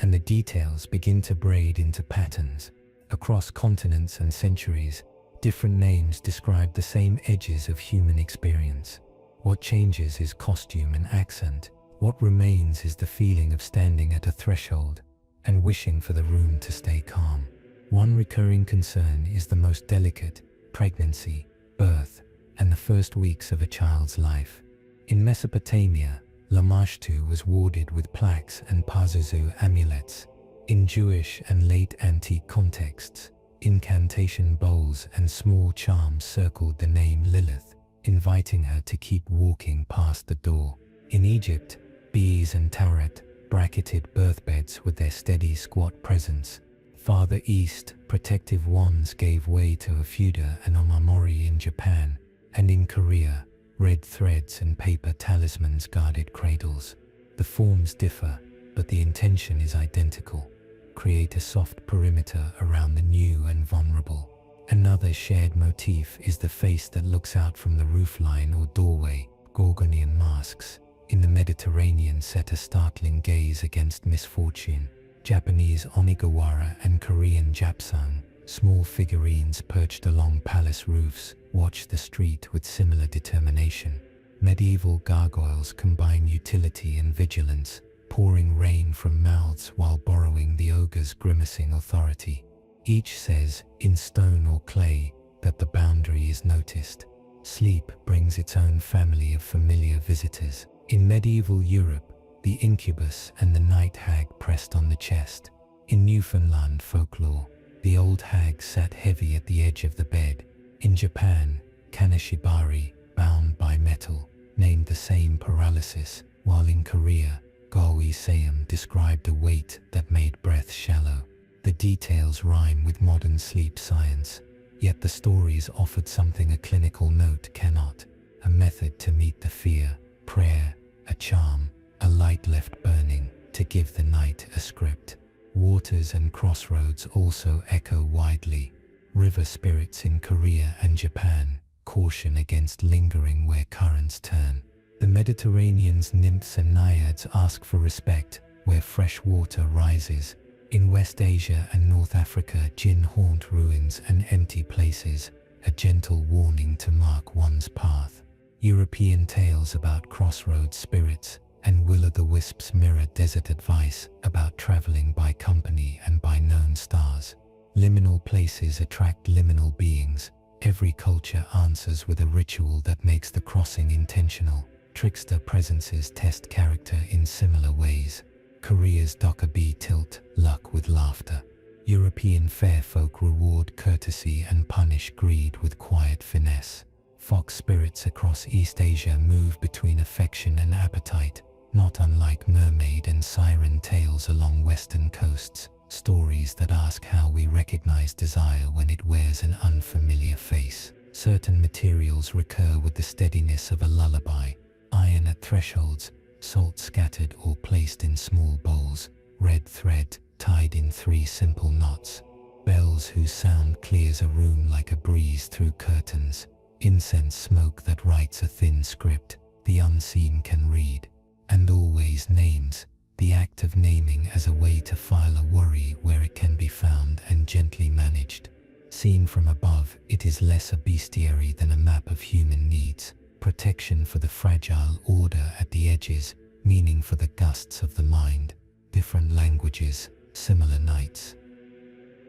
and the details begin to braid into patterns. Across continents and centuries, different names describe the same edges of human experience. What changes is costume and accent. What remains is the feeling of standing at a threshold and wishing for the room to stay calm. One recurring concern is the most delicate: pregnancy, birth, and the first weeks of a child's life. In Mesopotamia, Lamashtu was warded with plaques and Pazuzu amulets. In Jewish and late antique contexts, Incantation bowls and small charms circled the name Lilith, inviting her to keep walking past the door. In Egypt, bees and Tauret bracketed birthbeds with their steady squat presence. Farther east, protective wands gave way to Ofuda and Omamori in Japan, and in Korea, red threads and paper talismans guarded cradles. The forms differ, but the intention is identical. Create a soft perimeter around the new and vulnerable. Another shared motif is the face that looks out from the roofline or doorway. Gorgonian masks in the Mediterranean set a startling gaze against misfortune. Japanese onigawara and Korean japsang, small figurines perched along palace roofs, watch the street with similar determination. Medieval gargoyles combine utility and vigilance, pouring rain from mouths while borrowing the ogre's grimacing authority. Each says, in stone or clay, that the boundary is noticed. Sleep brings its own family of familiar visitors. In medieval Europe, the incubus and the night hag pressed on the chest. In Newfoundland folklore, the old hag sat heavy at the edge of the bed. In Japan, kaneshibari, bound by metal, named the same paralysis, while in Korea, Gawi Seum described a weight that made breath shallow. The details rhyme with modern sleep science, yet the stories offered something a clinical note cannot: a method to meet the fear, prayer, a charm, a light left burning to give the night a script. Waters and crossroads also echo widely. River spirits in Korea and Japan caution against lingering where currents turn. The Mediterranean's nymphs and naiads ask for respect where fresh water rises. In West Asia and North Africa, jinn haunt ruins and empty places, a gentle warning to mark one's path. European tales about crossroads spirits and will-o'-the-wisps mirror desert advice about traveling by company and by known stars. Liminal places attract liminal beings. Every culture answers with a ritual that makes the crossing intentional. Trickster presences test character in similar ways. Korea's Dokkaebi tilt luck with laughter. European fair folk reward courtesy and punish greed with quiet finesse. Fox spirits across East Asia move between affection and appetite, not unlike mermaid and siren tales along western coasts. Stories that ask how we recognize desire when it wears an unfamiliar face. Certain materials recur with the steadiness of a lullaby. Iron at thresholds, salt scattered or placed in small bowls, red thread tied in 3 simple knots. Bells whose sound clears a room like a breeze through curtains. Incense smoke that writes a thin script the unseen can read. And always names, the act of naming as a way to file a worry where it can be found and gently managed. Seen from above, it is less a bestiary than a map of human needs. Protection for the fragile, order at the edges, meaning for the gusts of the mind. Different languages, similar nights.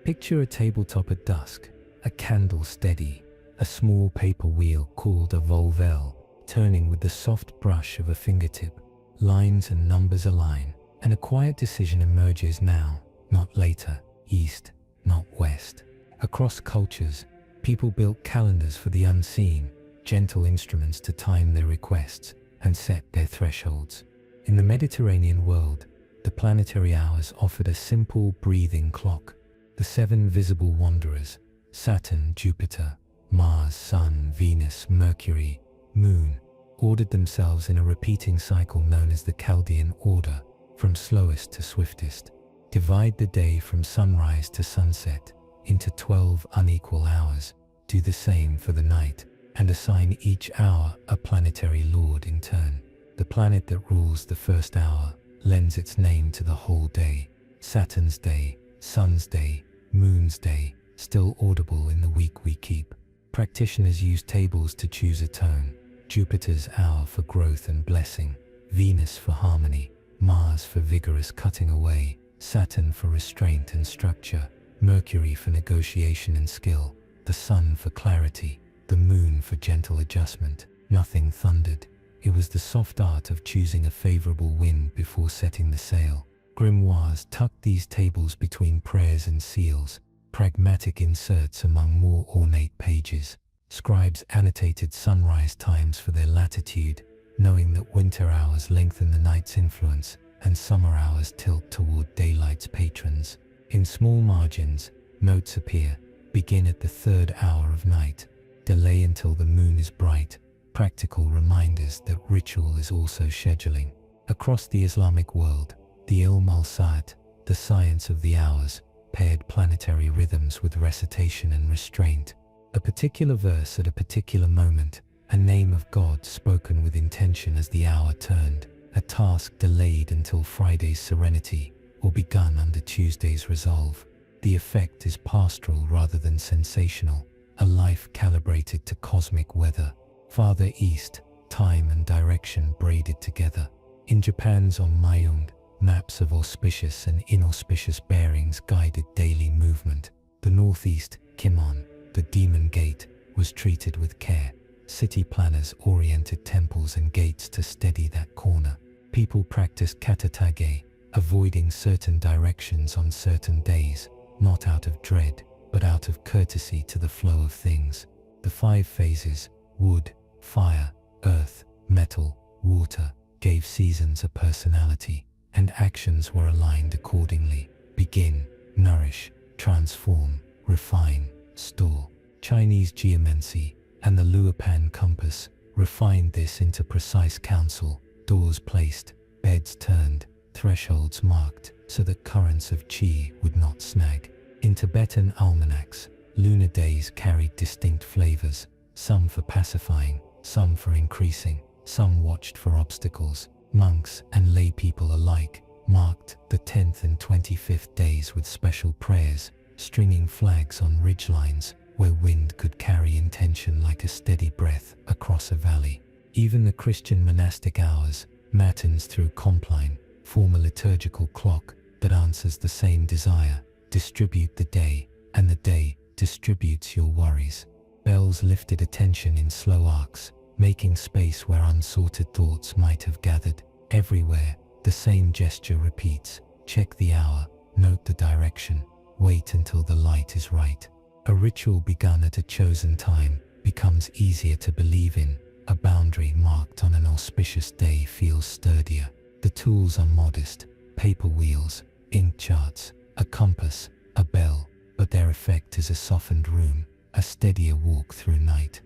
Picture a tabletop at dusk, a candle steady, a small paper wheel called a volvel, turning with the soft brush of a fingertip. Lines and numbers align, and a quiet decision emerges now, not later, east, not west. Across cultures, people built calendars for the unseen, gentle instruments to time their requests and set their thresholds. In the Mediterranean world, the planetary hours offered a simple breathing clock. The 7 visible wanderers, Saturn, Jupiter, Mars, Sun, Venus, Mercury, Moon, ordered themselves in a repeating cycle known as the Chaldean order, from slowest to swiftest. Divide the day from sunrise to sunset into 12 unequal hours. Do the same for the night, and assign each hour a planetary lord in turn. The planet that rules the first hour lends its name to the whole day. Saturn's day, Sun's day, Moon's day, still audible in the week we keep. Practitioners use tables to choose a tone. Jupiter's hour for growth and blessing, Venus for harmony, Mars for vigorous cutting away, Saturn for restraint and structure, Mercury for negotiation and skill, the Sun for clarity, the Moon for gentle adjustment. Nothing thundered. It was the soft art of choosing a favorable wind before setting the sail. Grimoires tucked these tables between prayers and seals, pragmatic inserts among more ornate pages. Scribes annotated sunrise times for their latitude, knowing that winter hours lengthen the night's influence and summer hours tilt toward daylight's patrons. In small margins, notes appear: begin at the third hour of night, delay until the moon is bright, practical reminders that ritual is also scheduling. Across the Islamic world, the Ilm al-Sa'at, the science of the hours, paired planetary rhythms with recitation and restraint. A particular verse at a particular moment, a name of God spoken with intention as the hour turned, a task delayed until Friday's serenity, or begun under Tuesday's resolve. The effect is pastoral rather than sensational, a life calibrated to cosmic weather. Farther east, time and direction braided together. In Japan's Onmyung, maps of auspicious and inauspicious bearings guided daily movement. The northeast, Kimon, the demon gate, was treated with care. City planners oriented temples and gates to steady that corner. People practiced katatage, avoiding certain directions on certain days, not out of dread, but out of courtesy to the flow of things. The 5 phases, wood, fire, earth, metal, water, gave seasons a personality, and actions were aligned accordingly. Begin, nourish, transform, refine, store. Chinese geomancy and the Luopan compass refined this into precise counsel: doors placed, beds turned, thresholds marked, so that currents of qi would not snag. In Tibetan almanacs, lunar days carried distinct flavors, some for pacifying, some for increasing, some watched for obstacles. Monks and lay people alike marked the 10th and 25th days with special prayers, stringing flags on ridgelines where wind could carry intention like a steady breath across a valley. Even the Christian monastic hours, matins through compline, form a liturgical clock that answers the same desire: distribute the day, and the day distributes your worries. Bells lifted attention in slow arcs, making space where unsorted thoughts might have gathered. Everywhere, the same gesture repeats: check the hour, note the direction, wait until the light is right. A ritual begun at a chosen time becomes easier to believe in. A boundary marked on an auspicious day feels sturdier. The tools are modest: paper wheels, ink charts, a compass, a bell, but their effect is a softened room, a steadier walk through night.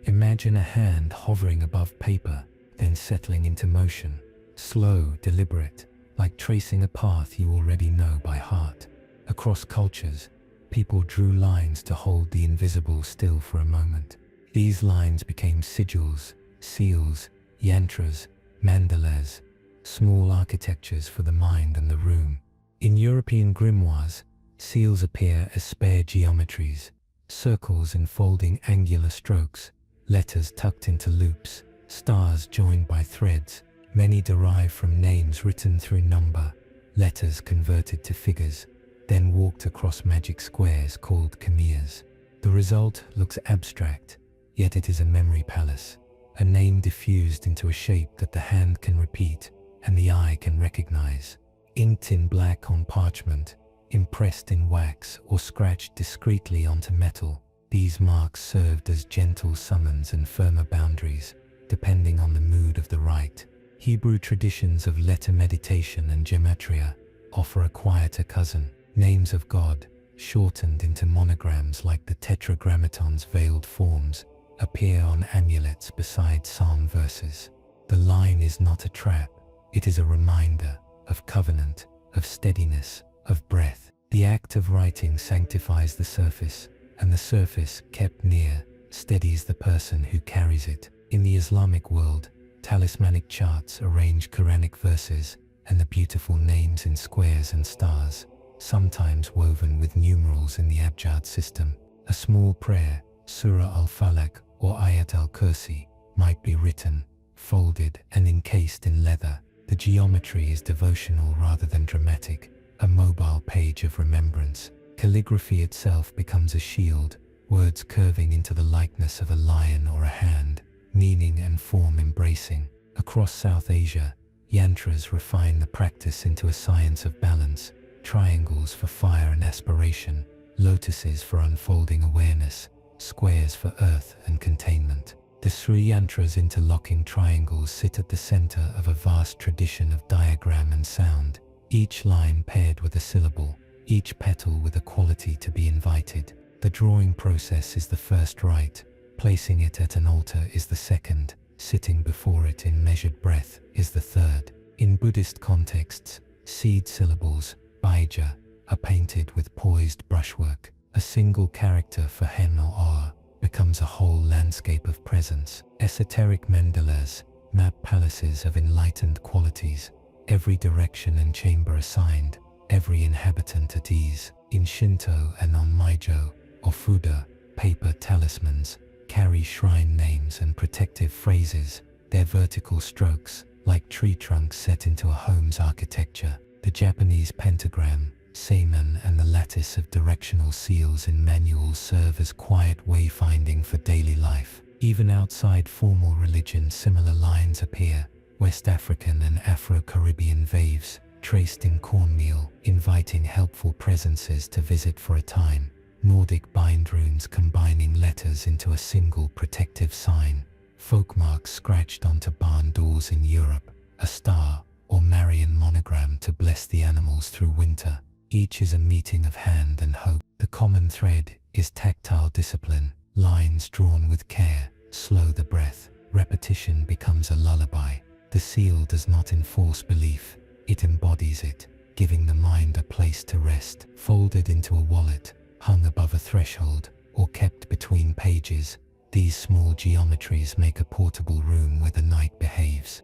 Imagine a hand hovering above paper, then settling into motion, slow, deliberate, like tracing a path you already know by heart. Across cultures, people drew lines to hold the invisible still for a moment. These lines became sigils, seals, yantras, mandalas, small architectures for the mind and the room. In European grimoires, seals appear as spare geometries, circles enfolding angular strokes, letters tucked into loops, stars joined by threads. Many derive from names written through number, letters converted to figures, then walked across magic squares called kamias. The result looks abstract, yet it is a memory palace, a name diffused into a shape that the hand can repeat and the eye can recognize. Inked in black on parchment, impressed in wax, or scratched discreetly onto metal, these marks served as gentle summons and firmer boundaries, depending on the mood of the rite. Hebrew traditions of letter meditation and gematria offer a quieter cousin. Names of God, shortened into monograms like the tetragrammaton's veiled forms, appear on amulets beside psalm verses. The line is not a trap, it is a reminder of covenant, of steadiness, of breath. The act of writing sanctifies the surface, and the surface, kept near, steadies the person who carries it. In the Islamic world, talismanic charts arrange Quranic verses and the beautiful names in squares and stars, sometimes woven with numerals in the Abjad system. A small prayer, Surah al-Falaq or Ayat al-Kursi, might be written, folded and encased in leather. The geometry is devotional rather than dramatic, a mobile page of remembrance. Calligraphy itself becomes a shield, words curving into the likeness of a lion or a hand, meaning and form embracing. Across South Asia, yantras refine the practice into a science of balance, triangles for fire and aspiration, lotuses for unfolding awareness, squares for earth and containment. The three yantras interlocking triangles sit at the center of a vast tradition of diagram and sound, each line paired with a syllable, each petal with a quality to be invited. The drawing process is the first rite, placing it at an altar is the second, sitting before it in measured breath is the third. In Buddhist contexts, seed syllables, bija, are painted with poised brushwork. A single character for hen or or becomes a whole landscape of presence. Esoteric mandalas map palaces of enlightened qualities, every direction and chamber assigned, every inhabitant at ease. In Shinto and on-maijo, or Fuda, paper talismans carry shrine names and protective phrases, their vertical strokes, like tree trunks set into a home's architecture. The Japanese pentagram, seiman, and the lattice of directional seals in manuals serve as quiet wayfinding for daily life. Even outside formal religion, similar lines appear. West African and Afro-Caribbean vaves, traced in cornmeal, inviting helpful presences to visit for a time. Nordic bind runes combining letters into a single protective sign. Folk marks scratched onto barn doors in Europe. A star or Marian monogram to bless the animals through winter. Each is a meeting of hand and hope. The common thread is tactile discipline. Lines drawn with care slow the breath. Repetition becomes a lullaby. The seal does not enforce belief, it embodies it, giving the mind a place to rest. Folded into a wallet, hung above a threshold, or kept between pages, these small geometries make a portable room where the night behaves.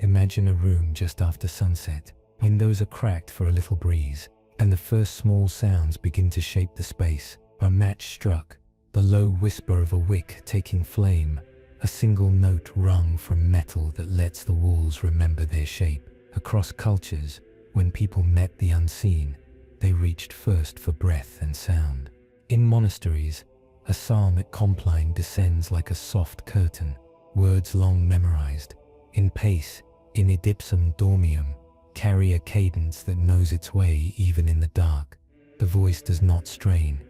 Imagine a room just after sunset. Windows are cracked for a little breeze, and the first small sounds begin to shape the space. A match struck, the low whisper of a wick taking flame, a single note wrung from metal that lets the walls remember their shape. Across cultures, when people met the unseen, they reached first for breath and sound. In monasteries, a psalm at Compline descends like a soft curtain, words long memorized. In pace, in idipsum dormium, carry a cadence that knows its way even in the dark. The voice does not strain.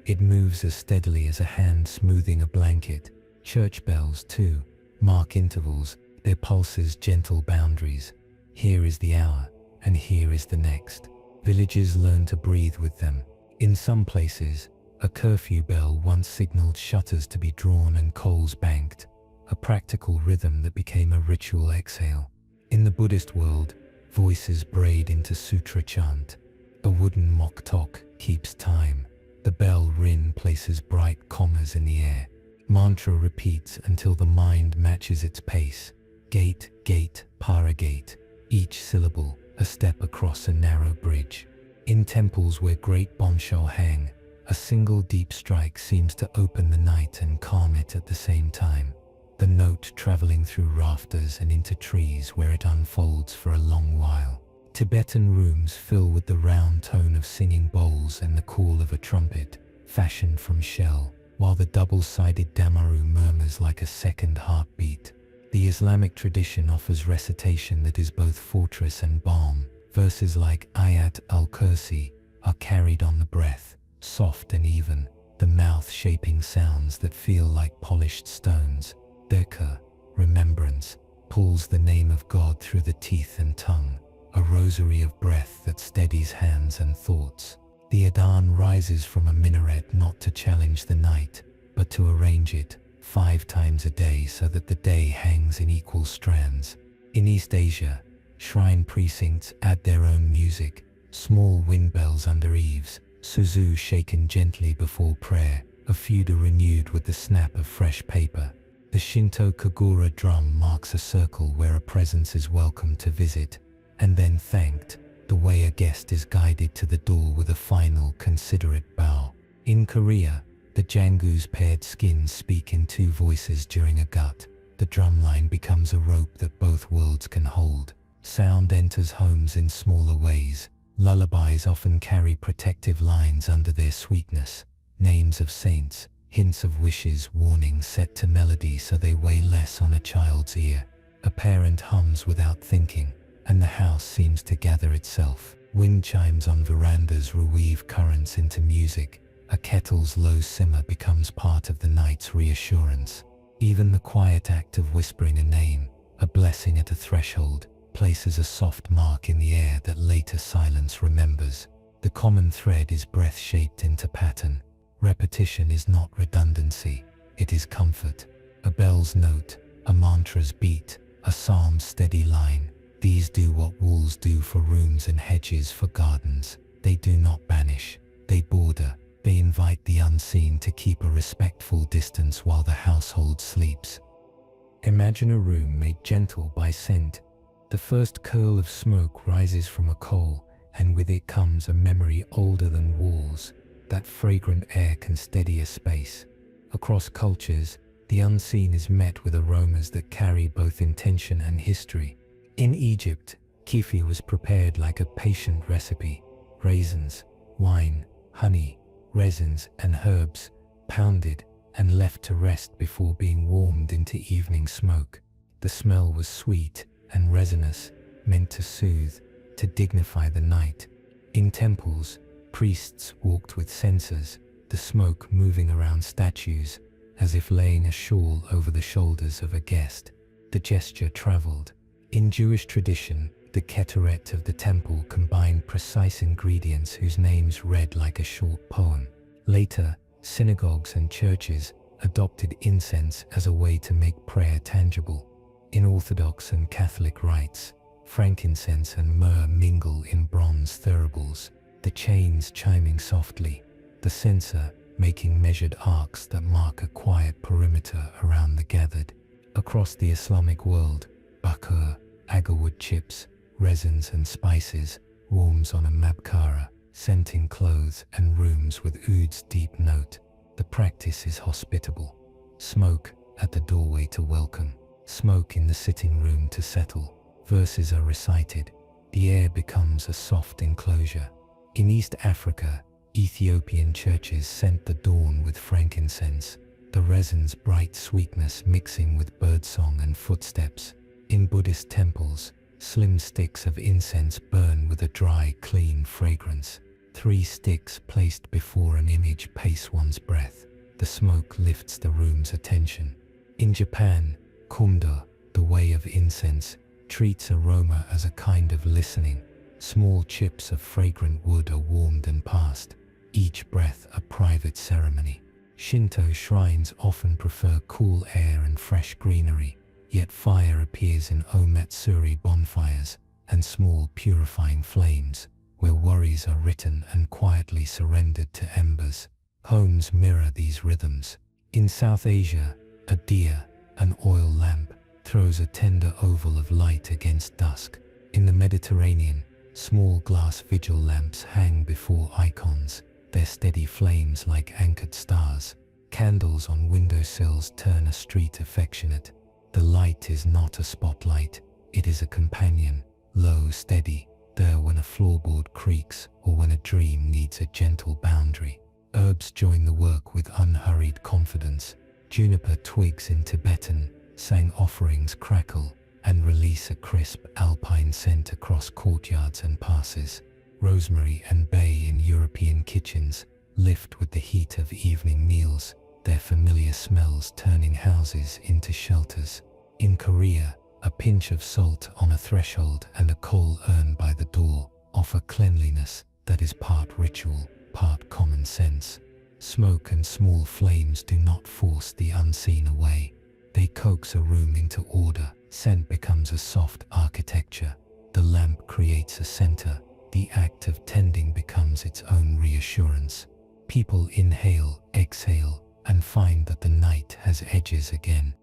It moves as steadily as a hand smoothing a blanket. Church bells, too, mark intervals, their pulses gentle boundaries. Here is the hour, and here is the next. Villages learn to breathe with them. In some places, a curfew bell once signaled shutters to be drawn and coals banked, a practical rhythm that became a ritual exhale. In the Buddhist world, voices braid into sutra chant. A wooden mock tok keeps time. The bell rin places bright commas in the air. Mantra repeats until the mind matches its pace. Gate, gate, para gate. Each syllable, a step across a narrow bridge. In temples where great bombshell hang, a single deep strike seems to open the night and calm it at the same time. The note traveling through rafters and into trees where it unfolds for a long while. Tibetan rooms fill with the round tone of singing bowls and the call of a trumpet, fashioned from shell, while the double-sided damaru murmurs like a second heartbeat. The Islamic tradition offers recitation that is both fortress and balm. Verses like Ayat al-Kursi are carried on the breath, soft and even, the mouth shaping sounds that feel like polished stones. Dhikr, remembrance, pulls the name of God through the teeth and tongue, a rosary of breath that steadies hands and thoughts. The Adhan rises from a minaret not to challenge the night, but to arrange it 5 times a day so that the day hangs in equal strands. In East Asia, shrine precincts add their own music, small wind bells under eaves, suzu shaken gently before prayer, a fuda renewed with the snap of fresh paper. The Shinto kagura drum marks a circle where a presence is welcome to visit, and then thanked, the way a guest is guided to the door with a final considerate bow. In Korea, the jangu's paired skins speak in 2 voices during a gut. The drumline becomes a rope that both worlds can hold. Sound enters homes in smaller ways. Lullabies often carry protective lines under their sweetness. Names of saints, hints of wishes, warnings set to melody so they weigh less on a child's ear. A parent hums without thinking, and the house seems to gather itself. Wind chimes on verandas reweave currents into music, A kettle's low simmer becomes part of the night's reassurance. Even the quiet act of whispering a name, a blessing at a threshold, places a soft mark in the air that later silence remembers. The common thread is breath shaped into pattern. Repetition is not redundancy, it is comfort. A bell's note, a mantra's beat, a psalm's steady line. These do what walls do for rooms and hedges for gardens. They do not banish, they border. They invite the unseen to keep a respectful distance while the household sleeps. Imagine a room made gentle by scent. The first curl of smoke rises from a coal, and with it comes a memory older than walls. That fragrant air can steady a space. Across cultures, the unseen is met with aromas that carry both intention and history. In Egypt, kifi was prepared like a patient recipe. Raisins, wine, honey, resins and herbs, pounded and left to rest before being warmed into evening smoke. The smell was sweet and resinous, meant to soothe, to dignify the night. In temples, priests walked with censers, the smoke moving around statues, as if laying a shawl over the shoulders of a guest. The gesture traveled. In Jewish tradition, the ketoret of the temple combined precise ingredients whose names read like a short poem. Later, synagogues and churches adopted incense as a way to make prayer tangible. In Orthodox and Catholic rites, frankincense and myrrh mingle in bronze thuribles, the chains chiming softly, the censer making measured arcs that mark a quiet perimeter around the gathered. Across the Islamic world, bakur, agarwood chips, resins and spices, warms on a mabkara, scenting clothes and rooms with oud's deep note. The practice is hospitable. Smoke at the doorway to welcome, smoke in the sitting room to settle. Verses are recited. The air becomes a soft enclosure. In East Africa, Ethiopian churches scent the dawn with frankincense, the resin's bright sweetness mixing with birdsong and footsteps. In Buddhist temples, slim sticks of incense burn with a dry, clean fragrance. 3 sticks placed before an image pace one's breath. The smoke lifts the room's attention. In Japan, kundo, the way of incense, treats aroma as a kind of listening. Small chips of fragrant wood are warmed and passed, each breath a private ceremony. Shinto shrines often prefer cool air and fresh greenery, yet fire appears in omatsuri bonfires and small purifying flames, where worries are written and quietly surrendered to embers. Homes mirror these rhythms. In South Asia, a diya, an oil lamp, throws a tender oval of light against dusk. In the Mediterranean, small glass vigil lamps hang before icons, their steady flames like anchored stars. Candles on windowsills turn a street affectionate. The light is not a spotlight, it is a companion, low, steady, there when a floorboard creaks or when a dream needs a gentle boundary. Herbs join the work with unhurried confidence. Juniper twigs in Tibetan sang offerings crackle and release a crisp alpine scent across courtyards and passes. Rosemary and bay in European kitchens lift with the heat of evening meals, their familiar smells turning houses into shelters. In Korea, a pinch of salt on a threshold and a coal urn by the door offer cleanliness that is part ritual, part common sense. Smoke and small flames do not force the unseen away. They coax a room into order. Scent becomes a soft architecture. The lamp creates a center. The act of tending becomes its own reassurance. People inhale, exhale, and find that the night has edges again.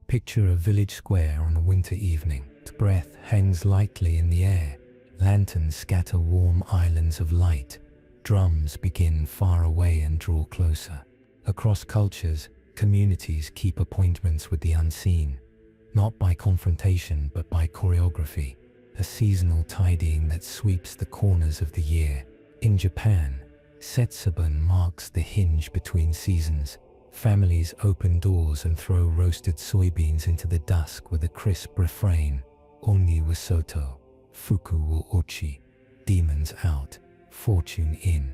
Picture a village square on a winter evening. The breath hangs lightly in the air. Lanterns scatter warm islands of light. Drums begin far away and draw closer. Across cultures, communities keep appointments with the unseen, not by confrontation but by choreography, a seasonal tidying that sweeps the corners of the year. In Japan, Setsubun marks the hinge between seasons. Families open doors and throw roasted soybeans into the dusk with a crisp refrain, Oni wa soto, fuku wo ochi, demons out, fortune in.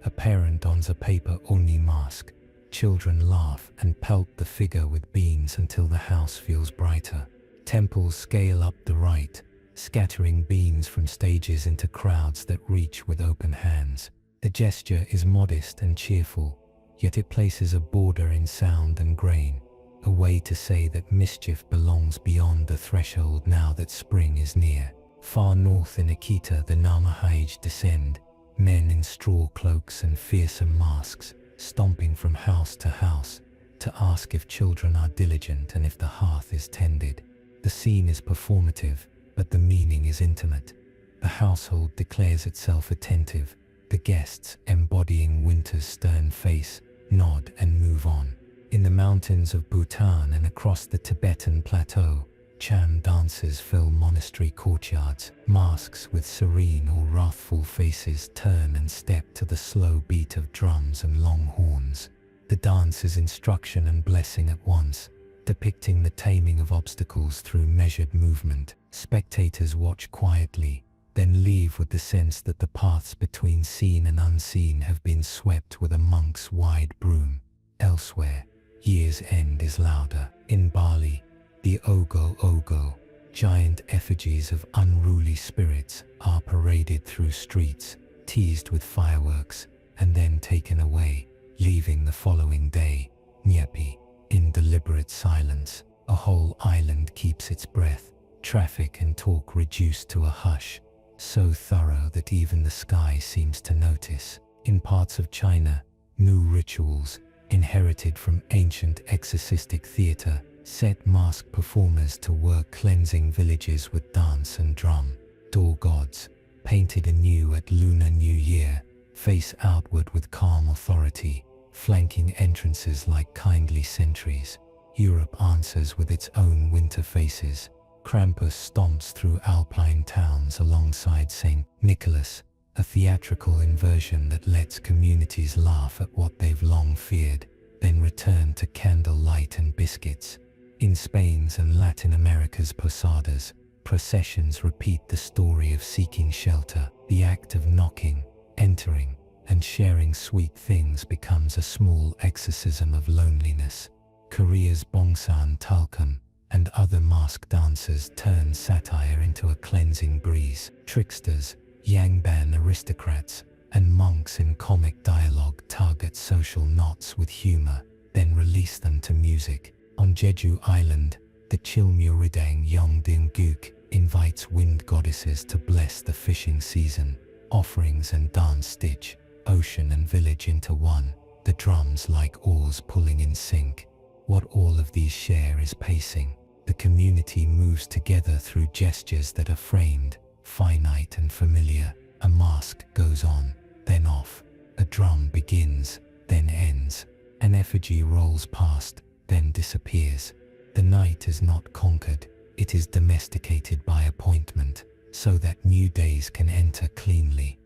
A parent dons a paper oni mask. Children laugh and pelt the figure with beans until the house feels brighter. Temples scale up the rite, scattering beans from stages into crowds that reach with open hands. The gesture is modest and cheerful, yet it places a border in sound and grain, a way to say that mischief belongs beyond the threshold now that spring is near. Far north in Akita, the Namahage descend, men in straw cloaks and fearsome masks, stomping from house to ask if children are diligent and if the hearth is tended. The scene is performative, but the meaning is intimate. The household declares itself attentive, the guests, embodying winter's stern face, nod and move on. In the mountains of Bhutan and across the Tibetan plateau, Cham dancers fill monastery courtyards. Masks with serene or wrathful faces turn and step to the slow beat of drums and long horns. The dance is instruction and blessing at once, depicting the taming of obstacles through measured movement. Spectators watch quietly, then leave with the sense that the paths between seen and unseen have been swept with a monk's wide broom. Elsewhere, year's end is louder. In Bali, the Ogo, giant effigies of unruly spirits, are paraded through streets, teased with fireworks, and then taken away, leaving the following day, Nyepi, in deliberate silence. A whole island keeps its breath, traffic and talk reduced to a hush, so thorough that even the sky seems to notice. In parts of China, new rituals, inherited from ancient exorcistic theatre, set masked performers to work cleansing villages with dance and drum. Door gods, painted anew at Lunar New Year, face outward with calm authority, flanking entrances like kindly sentries. Europe answers with its own winter faces. Krampus stomps through alpine towns alongside St. Nicholas, a theatrical inversion that lets communities laugh at what they've long feared, then return to candlelight and biscuits. In Spain's and Latin America's posadas, processions repeat the story of seeking shelter. The act of knocking, entering, and sharing sweet things becomes a small exorcism of loneliness. Korea's Bongsan Talkum and other masked dancers turn satire into a cleansing breeze. Tricksters, Yangban aristocrats, and monks in comic dialogue tug at social knots with humor, then release them to music. On Jeju Island, the Chilmuridang Yongdingguk invites wind goddesses to bless the fishing season. Offerings and dance stitch ocean and village into one, the drums like oars pulling in sync. What all of these share is pacing. The community moves together through gestures that are framed, finite and familiar. A mask goes on, then off. A drum begins, then ends. An effigy rolls past, then disappears. The night is not conquered, it is domesticated by appointment, so that new days can enter cleanly.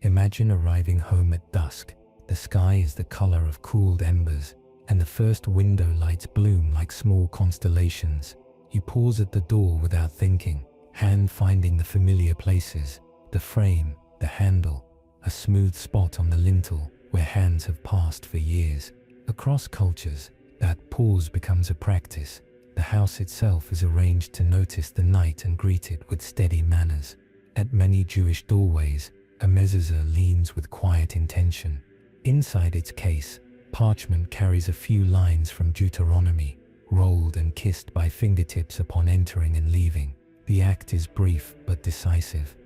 Imagine arriving home at dusk. The sky is the color of cooled embers, and the first window lights bloom like small constellations. You pause at the door without thinking, hand finding the familiar places, the frame, the handle, a smooth spot on the lintel where hands have passed for years. Across cultures, that pause becomes a practice. The house itself is arranged to notice the night and greet it with steady manners. At many Jewish doorways, a mezuzah leans with quiet intention. Inside its case, parchment carries a few lines from Deuteronomy, rolled and kissed by fingertips upon entering and leaving. The act is brief but decisive.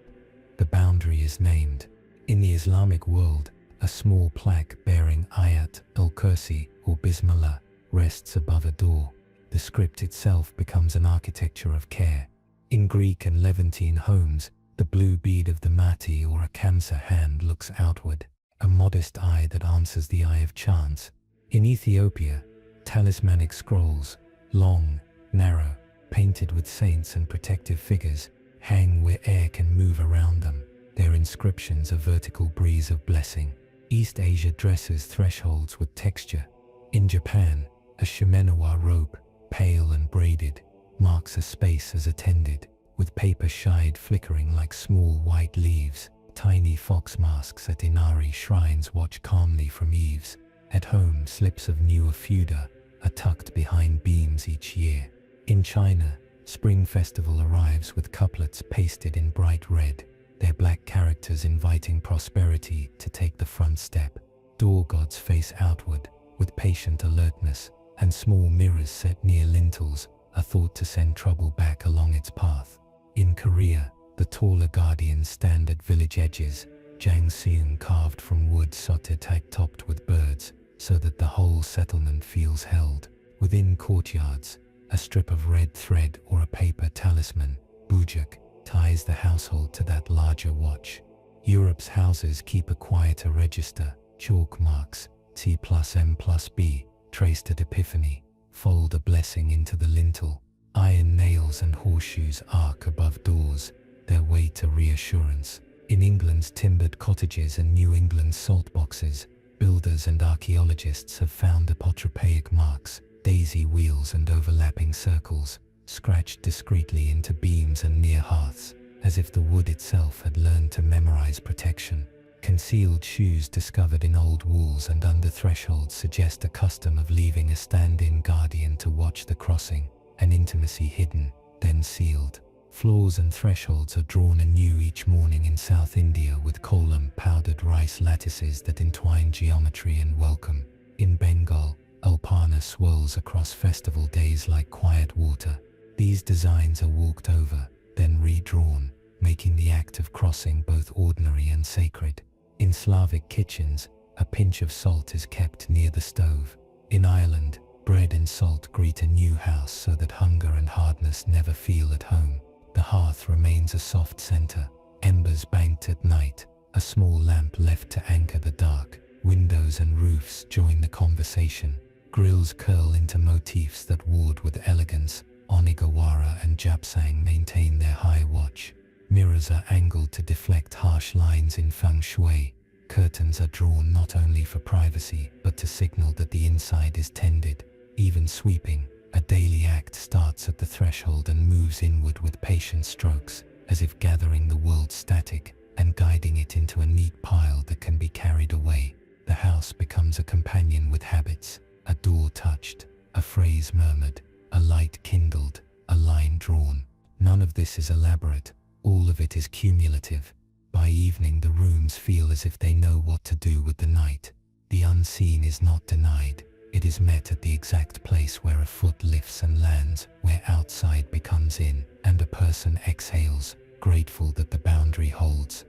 The boundary is named. In the Islamic world, a small plaque bearing Ayat al-Kursi or Bismillah rests above a door. The script itself becomes an architecture of care. In Greek and Levantine homes, the blue bead of the mati or a kamsa hand looks outward, a modest eye that answers the eye of chance. In Ethiopia, talismanic scrolls, long, narrow, painted with saints and protective figures, hang where air can move around them, their inscriptions a vertical breeze of blessing. East Asia dresses thresholds with texture. In Japan, a shimenawa robe, pale and braided, marks a space as attended, with paper shide flickering like small white leaves. Tiny fox masks at Inari shrines watch calmly from eaves. At home, slips of newer feuda are tucked behind beams each year. In China, Spring Festival arrives with couplets pasted in bright red, their black characters inviting prosperity to take the front step. Door gods face outward with patient alertness, and small mirrors set near lintels are thought to send trouble back along its path. In Korea, the taller guardians stand at village edges, jangseung carved from wood sotetak topped with birds, so that the whole settlement feels held. Within courtyards, a strip of red thread or a paper talisman, bujak, ties the household to that larger watch. Europe's houses keep a quieter register. Chalk marks, T plus M plus B, traced at Epiphany, fold a blessing into the lintel. Iron nails and horseshoes arc above doors, their way to reassurance. In England's timbered cottages and New England's salt boxes, builders and archaeologists have found apotropaic marks, daisy wheels and overlapping circles, scratched discreetly into beams and near hearths, as if the wood itself had learned to memorize protection. Concealed shoes discovered in old walls and under thresholds suggest a custom of leaving a stand-in guardian to watch the crossing, an intimacy hidden, then sealed. Floors and thresholds are drawn anew each morning in South India with kolam powdered rice lattices that entwine geometry and welcome. In Bengal, alpana swirls across festival days like quiet water. These designs are walked over, then redrawn, making the act of crossing both ordinary and sacred. In Slavic kitchens, a pinch of salt is kept near the stove. In Ireland, bread and salt greet a new house so that hunger and hardness never feel at home. The hearth remains a soft center, embers banked at night, a small lamp left to anchor the dark. Windows and roofs join the conversation. Grills curl into motifs that ward with elegance. Onigawara and Japsang maintain their high watch. Mirrors are angled to deflect harsh lines in feng shui. Curtains are drawn not only for privacy, but to signal that the inside is tended. Even sweeping, a daily act, starts at the threshold and moves inward with patient strokes, as if gathering the world static and guiding it into a neat pile that can be carried away. The house becomes a companion with habits, a door touched, a phrase murmured, a light kindled, a line drawn. None of this is elaborate. All of it is cumulative. By evening, the rooms feel as if they know what to do with the night. The unseen is not denied. It is met at the exact place where a foot lifts and lands, where outside becomes in, and a person exhales, grateful that the boundary holds.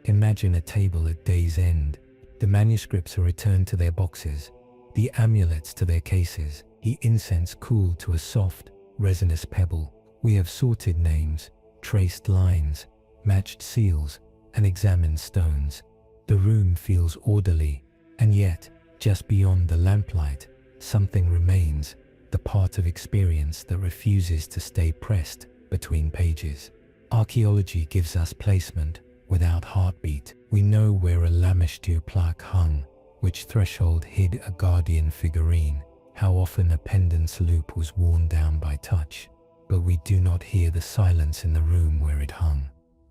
Imagine a table at day's end. The manuscripts are returned to their boxes, the amulets to their cases, the incense cooled to a soft, resinous pebble. We have sorted names, traced lines, matched seals, and examined stones. The room feels orderly, and yet, just beyond the lamplight, something remains, the part of experience that refuses to stay pressed between pages. Archaeology gives us placement without heartbeat. We know where a Lameshtu plaque hung, which threshold hid a guardian figurine, how often a pendant's loop was worn down by touch. But we do not hear the silence in the room where it hung.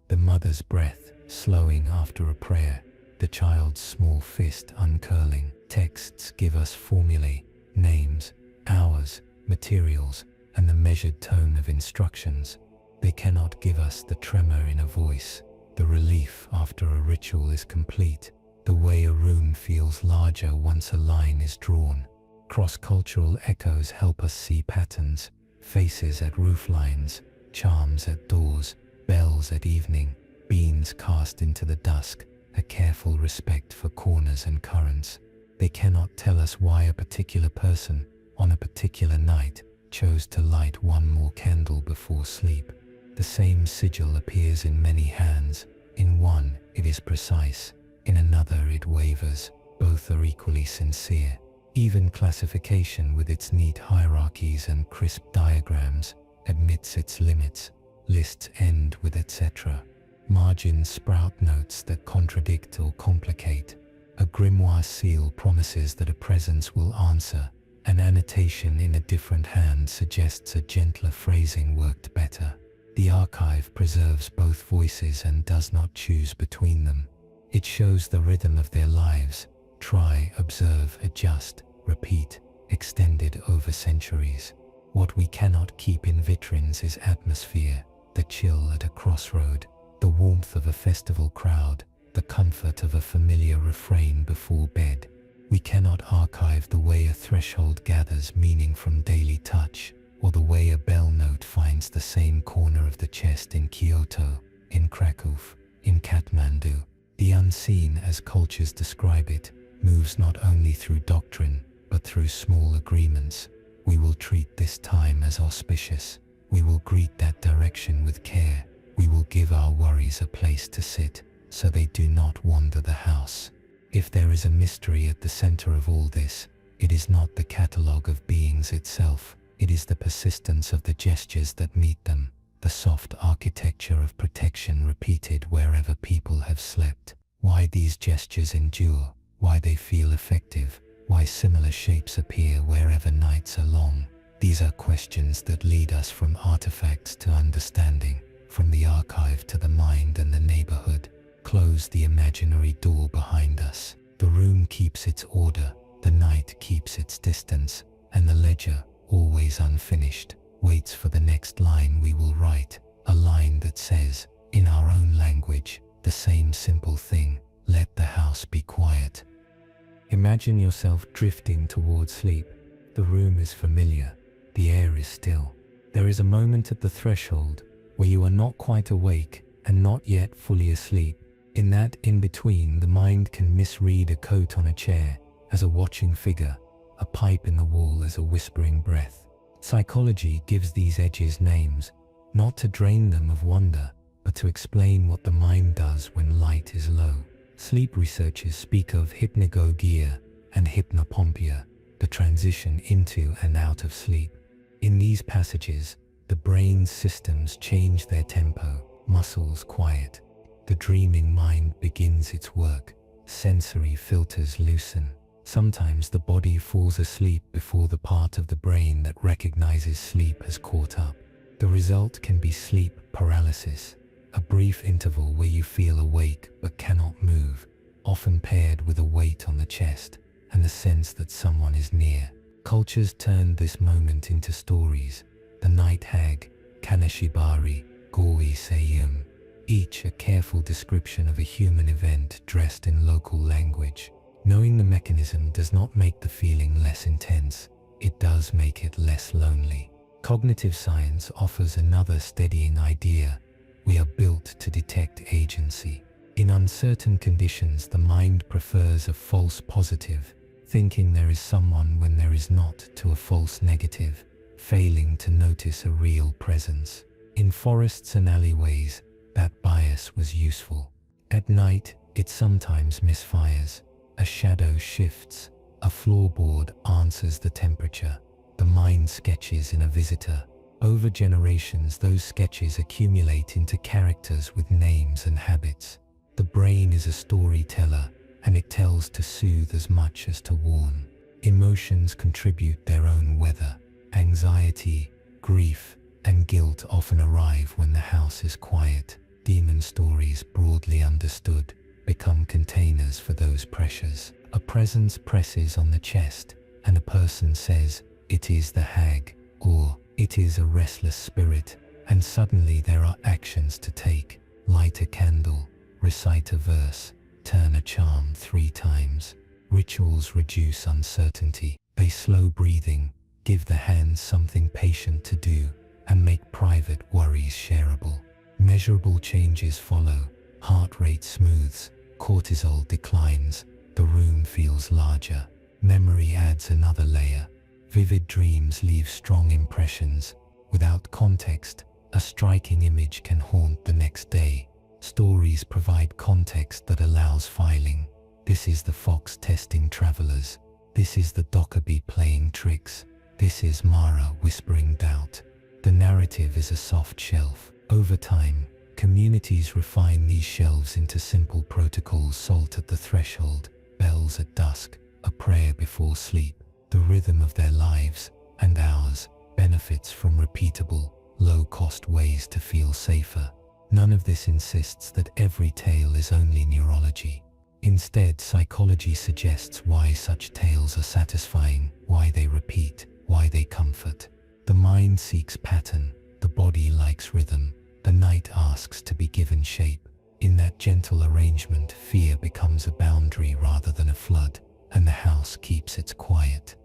The mother's breath slowing after a prayer, the child's small fist uncurling. Texts give us formulae, names, hours, materials, and the measured tone of instructions. They cannot give us the tremor in a voice, the relief after a ritual is complete, the way a room feels larger once a line is drawn. Cross-cultural echoes help us see patterns. Faces at rooflines, charms at doors, bells at evening, beans cast into the dusk, a careful respect for corners and currents. They cannot tell us why a particular person, on a particular night, chose to light one more candle before sleep. The same sigil appears in many hands. In one, it is precise. In another, it wavers. Both are equally sincere. Even classification, with its neat hierarchies and crisp diagrams, admits its limits. Lists end with etc. Margins sprout notes that contradict or complicate. A grimoire seal promises that a presence will answer. An annotation in a different hand suggests a gentler phrasing worked better. The archive preserves both voices and does not choose between them. It shows the rhythm of their lives: try, observe, adjust, repeat, extended over centuries. What we cannot keep in vitrines is atmosphere, the chill at a crossroad, the warmth of a festival crowd, the comfort of a familiar refrain before bed. We cannot archive the way a threshold gathers meaning from daily touch, or the way a bell note finds the same corner of the chest in Kyoto, in Krakow, in Kathmandu. The unseen, as cultures describe it, moves not only through doctrine, but through small agreements. We will treat this time as auspicious. We will greet that direction with care. We will give our worries a place to sit, so they do not wander the house. If there is a mystery at the center of all this, it is not the catalogue of beings itself. It is the persistence of the gestures that meet them, the soft architecture of protection repeated wherever people have slept. Why these gestures endure, why they feel effective, why similar shapes appear wherever nights are long. These are questions that lead us from artifacts to understanding, from the archive to the mind and the neighborhood. Close the imaginary door behind us. The room keeps its order, the night keeps its distance, and the ledger, always unfinished, waits for the next line we will write, a line that says, in our own language, the same simple thing: let the house be quiet. Imagine yourself drifting towards sleep. The room is familiar, the air is still. There is a moment at the threshold where you are not quite awake and not yet fully asleep. In that in-between, the mind can misread a coat on a chair as a watching figure, a pipe in the wall as a whispering breath. Psychology gives these edges names, not to drain them of wonder, but to explain what the mind does when light is low. Sleep researchers speak of hypnagogia and hypnopompia, the transition into and out of sleep. In these passages, the brain's systems change their tempo, muscles quiet. The dreaming mind begins its work, sensory filters loosen. Sometimes the body falls asleep before the part of the brain that recognizes sleep has caught up. The result can be sleep paralysis, a brief interval where you feel awake but cannot move, often paired with a weight on the chest and the sense that someone is near. Cultures turned this moment into stories: the night hag, Kaneshibari, Goi Seiyum, each a careful description of a human event dressed in local language. Knowing the mechanism does not make the feeling less intense, it does make it less lonely. Cognitive science offers another steadying idea: we are built to detect agency. In uncertain conditions, the mind prefers a false positive, thinking there is someone when there is not, to a false negative, failing to notice a real presence. In forests and alleyways, that bias was useful. At night, it sometimes misfires. A shadow shifts, a floorboard answers the temperature. The mind sketches in a visitor. Over generations, those sketches accumulate into characters with names and habits. The brain is a storyteller, and it tells to soothe as much as to warn. Emotions contribute their own weather. Anxiety, grief, and guilt often arrive when the house is quiet. Demon stories, broadly understood, become containers for those pressures. A presence presses on the chest, and a person says, "It is the hag," or "It is a restless spirit," and suddenly there are actions to take. Light a candle, recite a verse, turn a charm 3 times. Rituals reduce uncertainty. They slow breathing, give the hands something patient to do, and make private worries shareable. Measurable changes follow. Heart rate smooths, cortisol declines, the room feels larger. Memory adds another layer. Vivid dreams leave strong impressions. Without context, a striking image can haunt the next day. Stories provide context that allows filing. This is the fox testing travelers. This is the Dockerby playing tricks. This is Mara whispering doubt. The narrative is a soft shelf. Over time, communities refine these shelves into simple protocols: salt at the threshold, bells at dusk, a prayer before sleep. The rhythm of their lives, and ours, benefits from repeatable, low-cost ways to feel safer. None of this insists that every tale is only neurology. Instead, psychology suggests why such tales are satisfying, why they repeat, why they comfort. The mind seeks pattern, the body likes rhythm, the night asks to be given shape. In that gentle arrangement, fear becomes a boundary rather than a flood, and the house keeps its quiet.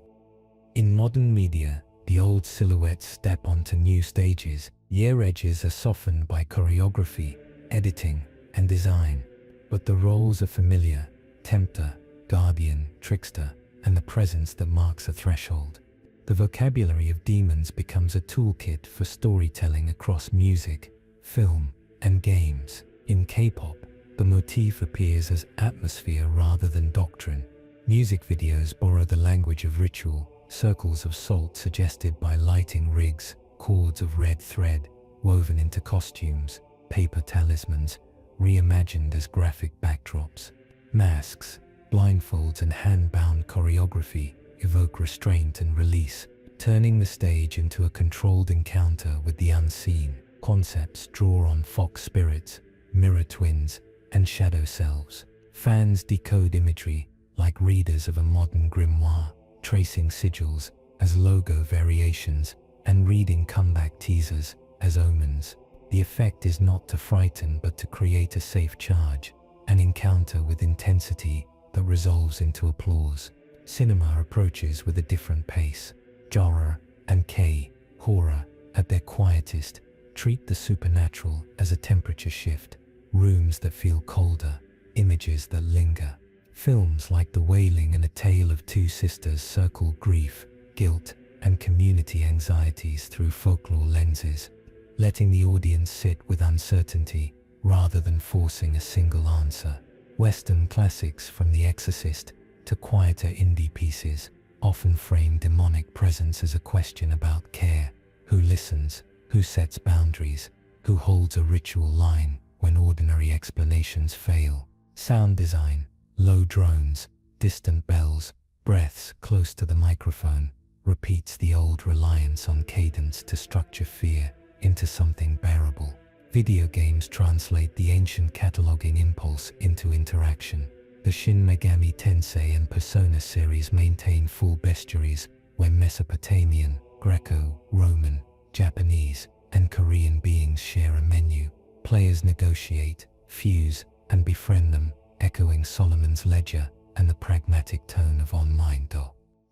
In modern media, the old silhouettes step onto new stages. Year edges are softened by choreography, editing, and design. But the roles are familiar: tempter, guardian, trickster, and the presence that marks a threshold. The vocabulary of demons becomes a toolkit for storytelling across music, film, and games. In K-pop, the motif appears as atmosphere rather than doctrine. Music videos borrow the language of ritual, circles of salt suggested by lighting rigs, cords of red thread woven into costumes, paper talismans, reimagined as graphic backdrops. Masks, blindfolds, and hand-bound choreography evoke restraint and release, turning the stage into a controlled encounter with the unseen. Concepts draw on fox spirits, mirror twins, and shadow selves. Fans decode imagery like readers of a modern grimoire, tracing sigils as logo variations and reading comeback teasers as omens. The effect is not to frighten but to create a safe charge, an encounter with intensity that resolves into applause. Cinema approaches with a different pace. Genre and K-horror, at their quietest, treat the supernatural as a temperature shift, rooms that feel colder, images that linger. Films like The Wailing and A Tale of Two Sisters circle grief, guilt, and community anxieties through folklore lenses, letting the audience sit with uncertainty rather than forcing a single answer. Western classics from The Exorcist to quieter indie pieces often frame demonic presence as a question about care: who listens, who sets boundaries, who holds a ritual line when ordinary explanations fail. Sound design, low drones, distant bells, breaths close to the microphone, repeats the old reliance on cadence to structure fear into something bearable. Video games translate the ancient cataloging impulse into interaction. The Shin Megami Tensei and Persona series maintain full bestiaries where Mesopotamian, Greco-Roman, Japanese, and Korean beings share a menu. Players negotiate, fuse, and befriend them, echoing Solomon's Ledger and the pragmatic tone of On Do.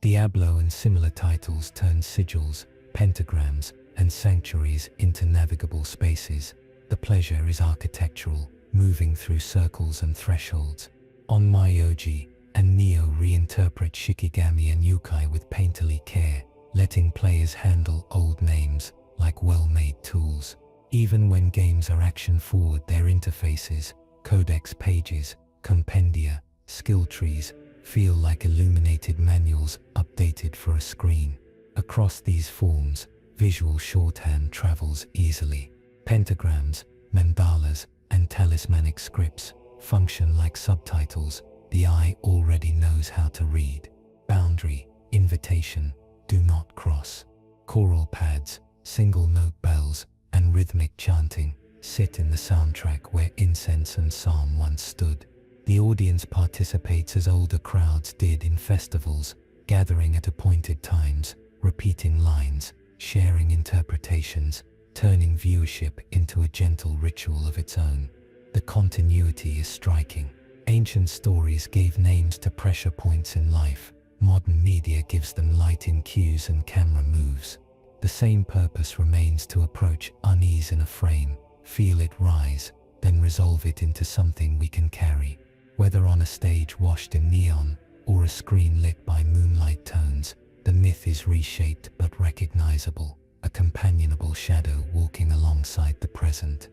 Diablo and similar titles turn sigils, pentagrams, and sanctuaries into navigable spaces. The pleasure is architectural, moving through circles and thresholds. Onmyoji and Neo reinterpret Shikigami and Yukai with painterly care, letting players handle old names like well-made tools. Even when games are action-forward, their interfaces, codex pages, compendia, skill trees, feel like illuminated manuals updated for a screen. Across these forms, visual shorthand travels easily. Pentagrams, mandalas, and talismanic scripts function like subtitles. The eye already knows how to read. Boundary, invitation, do not cross. Choral pads, single-note bells, and rhythmic chanting sit in the soundtrack where incense and psalm once stood. The audience participates as older crowds did in festivals, gathering at appointed times, repeating lines, sharing interpretations, turning viewership into a gentle ritual of its own. The continuity is striking. Ancient stories gave names to pressure points in life. Modern media gives them lighting cues and camera moves. The same purpose remains: to approach unease in a frame, feel it rise, then resolve it into something we can carry. Whether on a stage washed in neon or a screen lit by moonlight tones, the myth is reshaped but recognizable, a companionable shadow walking alongside the present.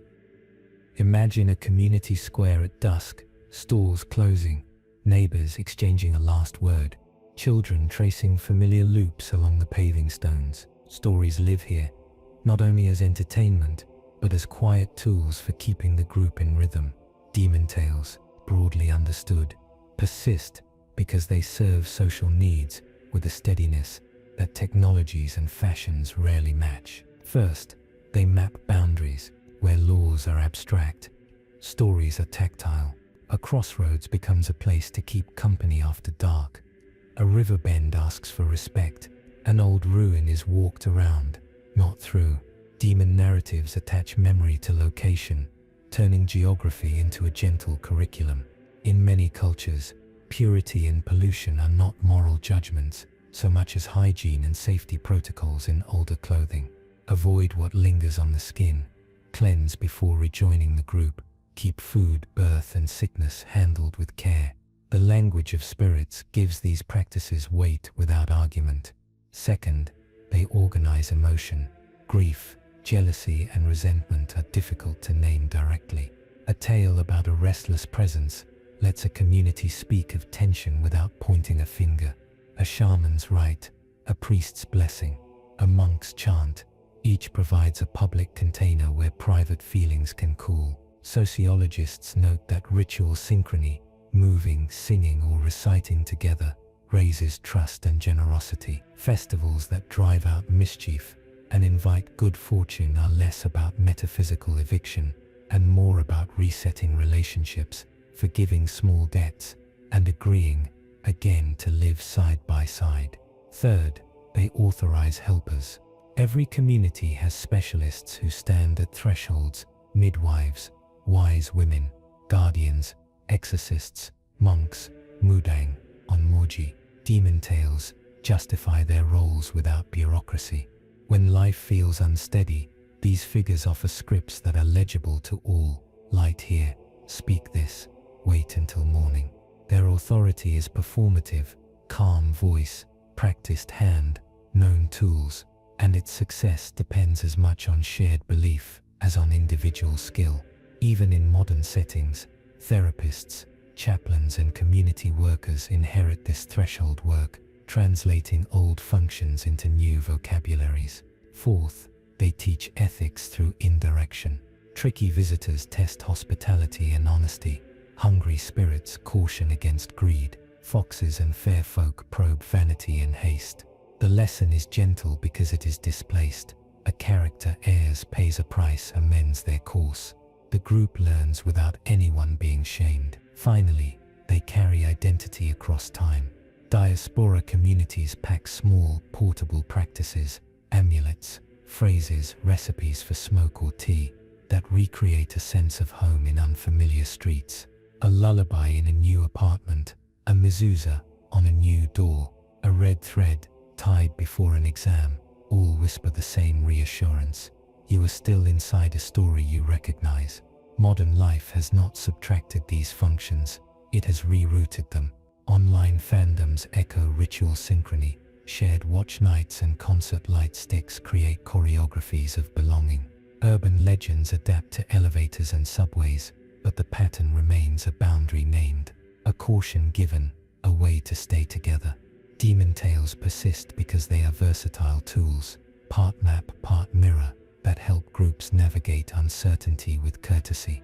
Imagine a community square at dusk, stores closing, neighbors exchanging a last word, children tracing familiar loops along the paving stones. Stories live here, not only as entertainment, but as quiet tools for keeping the group in rhythm. Demon tales, broadly understood, persist because they serve social needs with a steadiness that technologies and fashions rarely match. First, They map boundaries where laws are abstract, stories are tactile. A crossroads becomes a place to keep company after dark. A river bend asks for respect. An old ruin is walked around, not through. Demon narratives attach memory to location, turning geography into a gentle curriculum. In many cultures, purity and pollution are not moral judgments, so much as hygiene and safety protocols in older clothing. Avoid what lingers on the skin. Cleanse before rejoining the group. Keep food, birth, and sickness handled with care. The language of spirits gives these practices weight without argument. Second, they organize emotion. Grief, jealousy, and resentment are difficult to name directly. A tale about a restless presence lets a community speak of tension without pointing a finger. A shaman's rite, a priest's blessing, a monk's chant. Each provides a public container where private feelings can cool. Sociologists note that ritual synchrony, moving, singing, or reciting together, raises trust and generosity. Festivals that drive out mischief and invite good fortune are less about metaphysical eviction and more about resetting relationships, forgiving small debts, and agreeing, again, to live side by side. Third, they authorize helpers. Every community has specialists who stand at thresholds: midwives, wise women, guardians, exorcists, monks, mudang, onmoji. Demon tales justify their roles without bureaucracy. When life feels unsteady, these figures offer scripts that are legible to all. Light here, speak this, wait until morning. Their authority is performative, calm voice, practiced hand, known tools, and its success depends as much on shared belief as on individual skill. Even in modern settings, therapists, chaplains, and community workers inherit this threshold work, translating old functions into new vocabularies. Fourth, they teach ethics through indirection. Tricky visitors test hospitality and honesty. Hungry spirits caution against greed. Foxes and fair folk probe vanity and haste. The lesson is gentle because it is displaced. A character errs, pays a price, amends their course. The group learns without anyone being shamed. Finally, they carry identity across time. Diaspora communities pack small, portable practices, amulets, phrases, recipes for smoke or tea that recreate a sense of home in unfamiliar streets. A lullaby in a new apartment, a mezuzah on a new door, a red thread tied before an exam, all whisper the same reassurance. You are still inside a story you recognize. Modern life has not subtracted these functions, it has rerouted them. Online fandoms echo ritual synchrony. Shared watch nights and concert light sticks create choreographies of belonging. Urban legends adapt to elevators and subways, but the pattern remains: a boundary named, a caution given, a way to stay together. Demon tales persist because they are versatile tools, part map, part mirror, that help groups navigate uncertainty with courtesy.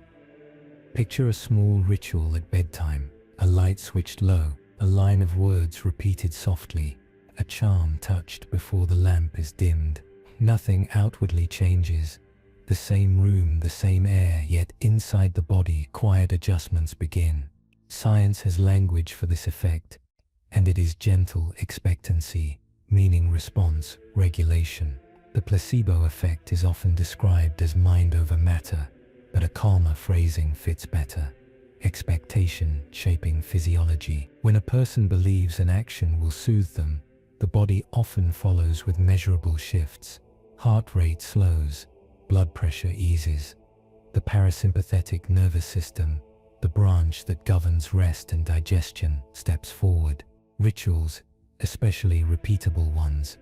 Picture a small ritual at bedtime, a light switched low, a line of words repeated softly, a charm touched before the lamp is dimmed. Nothing outwardly changes. The same room, the same air, yet inside the body, quiet adjustments begin. Science has language for this effect, and it is gentle expectancy, meaning response, regulation. The placebo effect is often described as mind over matter, but a calmer phrasing fits better. Expectation shaping physiology. When a person believes an action will soothe them, the body often follows with measurable shifts. Heart rate slows, blood pressure eases. The parasympathetic nervous system, the branch that governs rest and digestion, steps forward. Rituals, especially repeatable ones,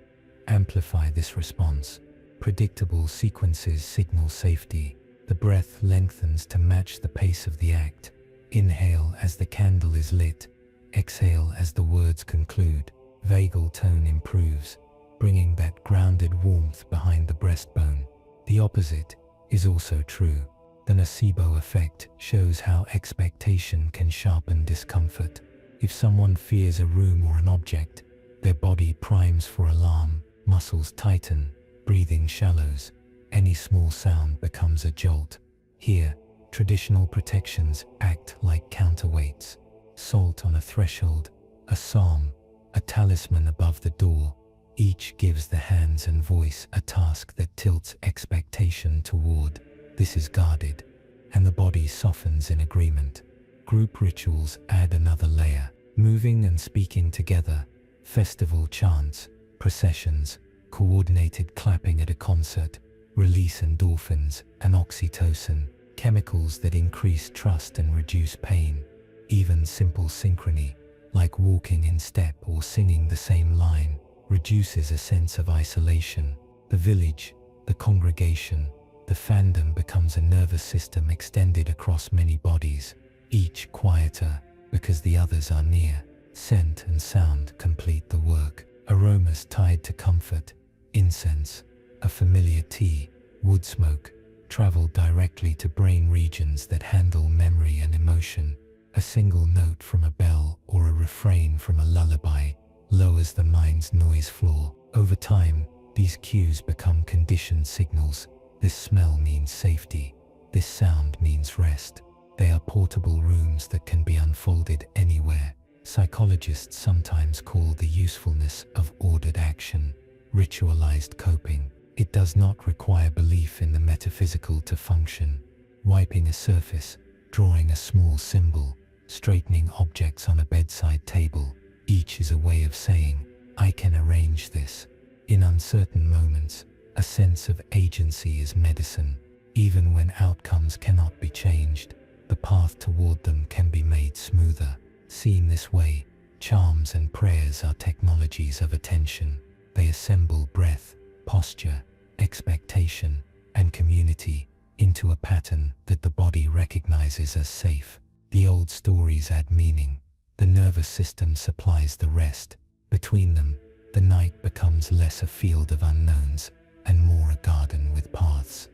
amplify this response. Predictable sequences signal safety. The breath lengthens to match the pace of the act. Inhale as the candle is lit. Exhale as the words conclude. Vagal tone improves, bringing that grounded warmth behind the breastbone. The opposite is also true. The nocebo effect shows how expectation can sharpen discomfort. If someone fears a room or an object, their body primes for alarm, muscles tighten, breathing shallows. Any small sound becomes a jolt. Here, traditional protections act like counterweights. Salt on a threshold, a psalm, a talisman above the door. Each gives the hands and voice a task that tilts expectation toward this is guarded, and the body softens in agreement. Group rituals add another layer, moving and speaking together, festival chants, processions, coordinated clapping at a concert, release endorphins and oxytocin, chemicals that increase trust and reduce pain. Even simple synchrony, like walking in step or singing the same line, reduces a sense of isolation. The village, the congregation, the fandom becomes a nervous system extended across many bodies, each quieter because the others are near. Scent and sound complete the work. Aromas tied to comfort, incense, a familiar tea, wood smoke, travel directly to brain regions that handle memory and emotion. A single note from a bell or a refrain from a lullaby lowers the mind's noise floor. Over time, these cues become conditioned signals. This smell means safety. This sound means rest. They are portable rooms that can be unfolded anywhere. Psychologists sometimes call the usefulness of ordered action ritualized coping. It does not require belief in the metaphysical to function. Wiping a surface, drawing a small symbol, straightening objects on a bedside table, each is a way of saying, I can arrange this. In uncertain moments, a sense of agency is medicine. Even when outcomes cannot be changed, the path toward them can be made smoother. Seen this way, charms and prayers are technologies of attention. They assemble breath, posture, expectation, and community into a pattern that the body recognizes as safe. The old stories add meaning. The nervous system supplies the rest. Between them, the night becomes less a field of unknowns and more a garden with paths.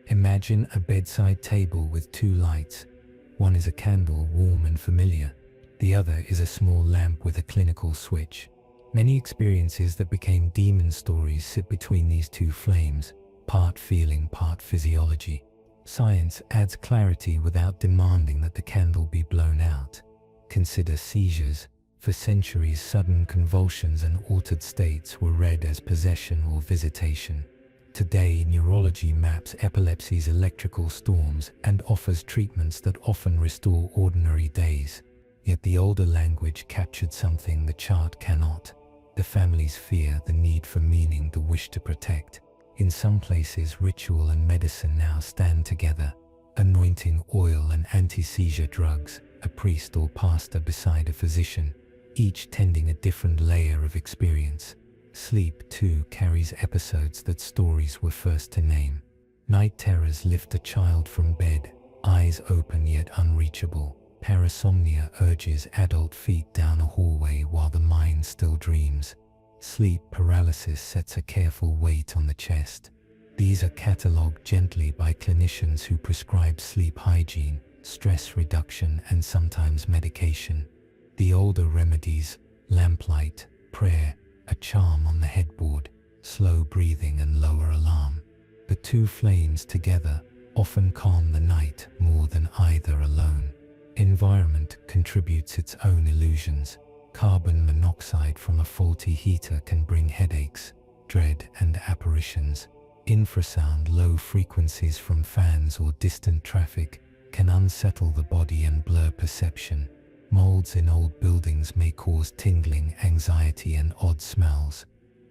Imagine a bedside table with two lights. One is a candle, warm and familiar. The other is a small lamp with a clinical switch. Many experiences that became demon stories sit between these two flames, part feeling, part physiology. Science adds clarity without demanding that the candle be blown out. Consider seizures. For centuries, sudden convulsions and altered states were read as possession or visitation. Today, neurology maps epilepsy's electrical storms and offers treatments that often restore ordinary days. Yet the older language captured something the chart cannot. The family's fear, the need for meaning, the wish to protect. In some places, ritual and medicine now stand together. Anointing oil and anti-seizure drugs, a priest or pastor beside a physician, each tending a different layer of experience. Sleep, too, carries episodes that stories were first to name. Night terrors lift a child from bed, eyes open yet unreachable. Parasomnia urges adult feet down a hallway while the mind still dreams. Sleep paralysis sets a careful weight on the chest. These are catalogued gently by clinicians who prescribe sleep hygiene, stress reduction, and sometimes medication. The older remedies, lamplight, prayer, a charm on the headboard, slow breathing and lower alarm. The two flames together often calm the night more than either alone. Environment contributes its own illusions. Carbon monoxide from a faulty heater can bring headaches, dread, and apparitions. Infrasound, low frequencies from fans or distant traffic, can unsettle the body and blur perception. Molds in old buildings may cause tingling, anxiety, and odd smells.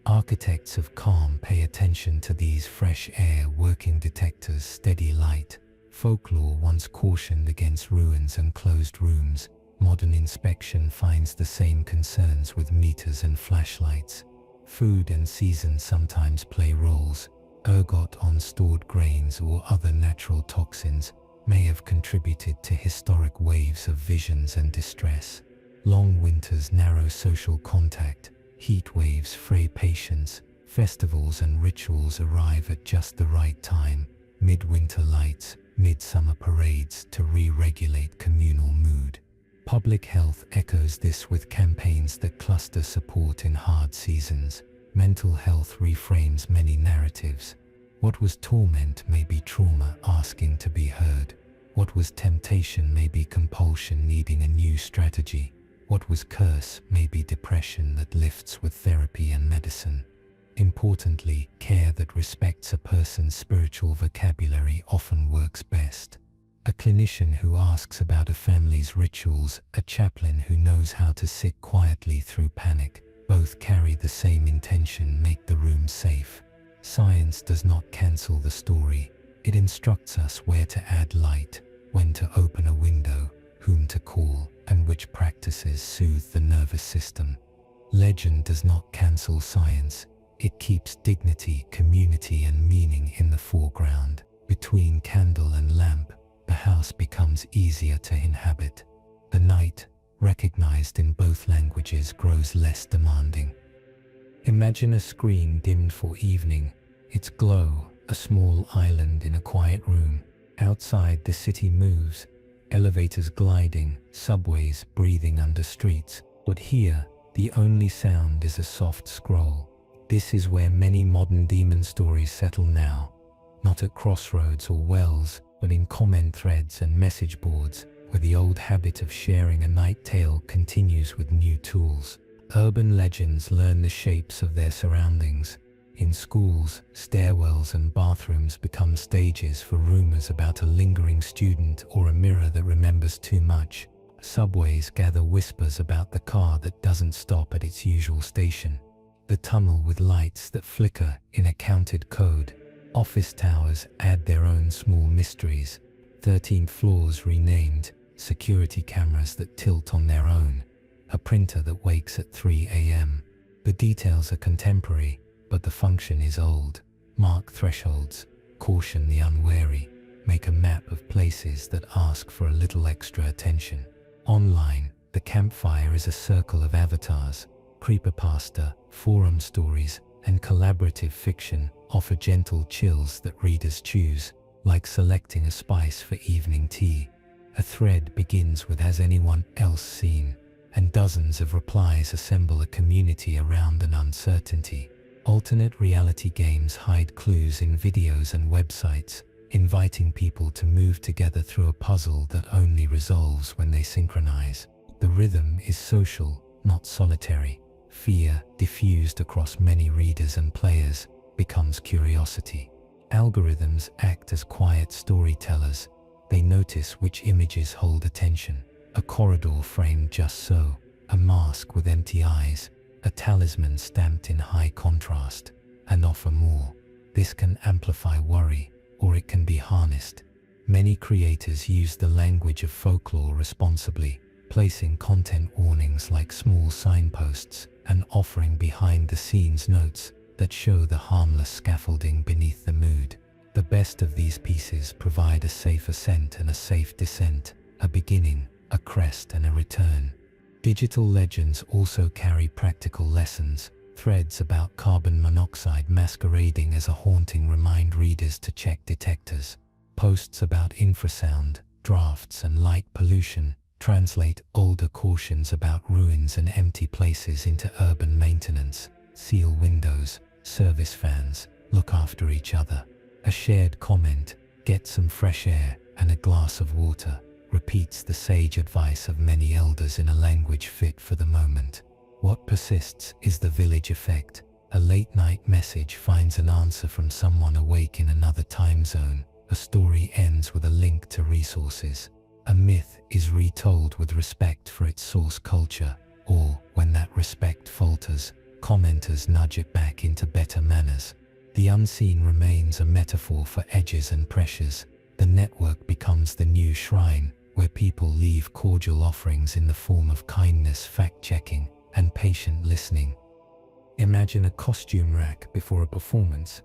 Architects of calm pay attention to these fresh air working detectors, steady light. Folklore once cautioned against ruins and closed rooms. Modern inspection finds the same concerns with meters and flashlights. Food and season sometimes play roles. Ergot on stored grains or other natural toxins may have contributed to historic waves of visions and distress. Long winters narrow social contact. Heat waves fray patience. Festivals and rituals arrive at just the right time. Midwinter lights, midsummer parades to re-regulate communal mood. Public health echoes this with campaigns that cluster support in hard seasons. Mental health reframes many narratives. What was torment may be trauma asking to be heard. What was temptation may be compulsion needing a new strategy. What was curse may be depression that lifts with therapy and medicine. Importantly, care that respects a person's spiritual vocabulary often works best. A clinician who asks about a family's rituals, a chaplain who knows how to sit quietly through panic, both carry the same intention: make the room safe. Science does not cancel the story. It instructs us where to add light, when to open a window, whom to call, and which practices soothe the nervous system. Legend does not cancel science. It keeps dignity, community, and meaning in the foreground. Between candle and lamp, the house becomes easier to inhabit. The night, recognized in both languages, grows less demanding. Imagine a screen dimmed for evening, its glow, a small island in a quiet room. Outside, the city moves, elevators gliding, subways breathing under streets. But here, the only sound is a soft scroll. This is where many modern demon stories settle now, not at crossroads or wells, but in comment threads and message boards, where the old habit of sharing a night tale continues with new tools. Urban legends learn the shapes of their surroundings. In schools, stairwells and bathrooms become stages for rumors about a lingering student or a mirror that remembers too much. Subways gather whispers about the car that doesn't stop at its usual station. The tunnel with lights that flicker in a counted code. Office towers add their own small mysteries. 13th floors renamed, security cameras that tilt on their own, a printer that wakes at 3 a.m. The details are contemporary, but the function is old. Mark thresholds, caution the unwary, make a map of places that ask for a little extra attention. Online, the campfire is a circle of avatars. Creepypasta, forum stories, and collaborative fiction offer gentle chills that readers choose, like selecting a spice for evening tea. A thread begins with "Has anyone else seen?" and dozens of replies assemble a community around an uncertainty. Alternate reality games hide clues in videos and websites, inviting people to move together through a puzzle that only resolves when they synchronize. The rhythm is social, not solitary. Fear, diffused across many readers and players, becomes curiosity. Algorithms act as quiet storytellers. They notice which images hold attention. A corridor framed just so, a mask with empty eyes, a talisman stamped in high contrast, and offer more. This can amplify worry, or it can be harnessed. Many creators use the language of folklore responsibly, placing content warnings like small signposts and offering behind-the-scenes notes that show the harmless scaffolding beneath the mood. The best of these pieces provide a safe ascent and a safe descent, a beginning, a crest, and a return. Digital legends also carry practical lessons. Threads about carbon monoxide masquerading as a haunting remind readers to check detectors. Posts about infrasound, drafts, and light pollution translate older cautions about ruins and empty places into urban maintenance. Seal windows, service fans, look after each other. A shared comment, get some fresh air and a glass of water, repeats the sage advice of many elders in a language fit for the moment. What persists is the village effect. A late-night message finds an answer from someone awake in another time zone. A story ends with a link to resources. A myth is retold with respect for its source culture, or, when that respect falters, commenters nudge it back into better manners. The unseen remains a metaphor for edges and pressures. The network becomes the new shrine, where people leave cordial offerings in the form of kindness, fact-checking, and patient listening. Imagine a costume rack before a performance.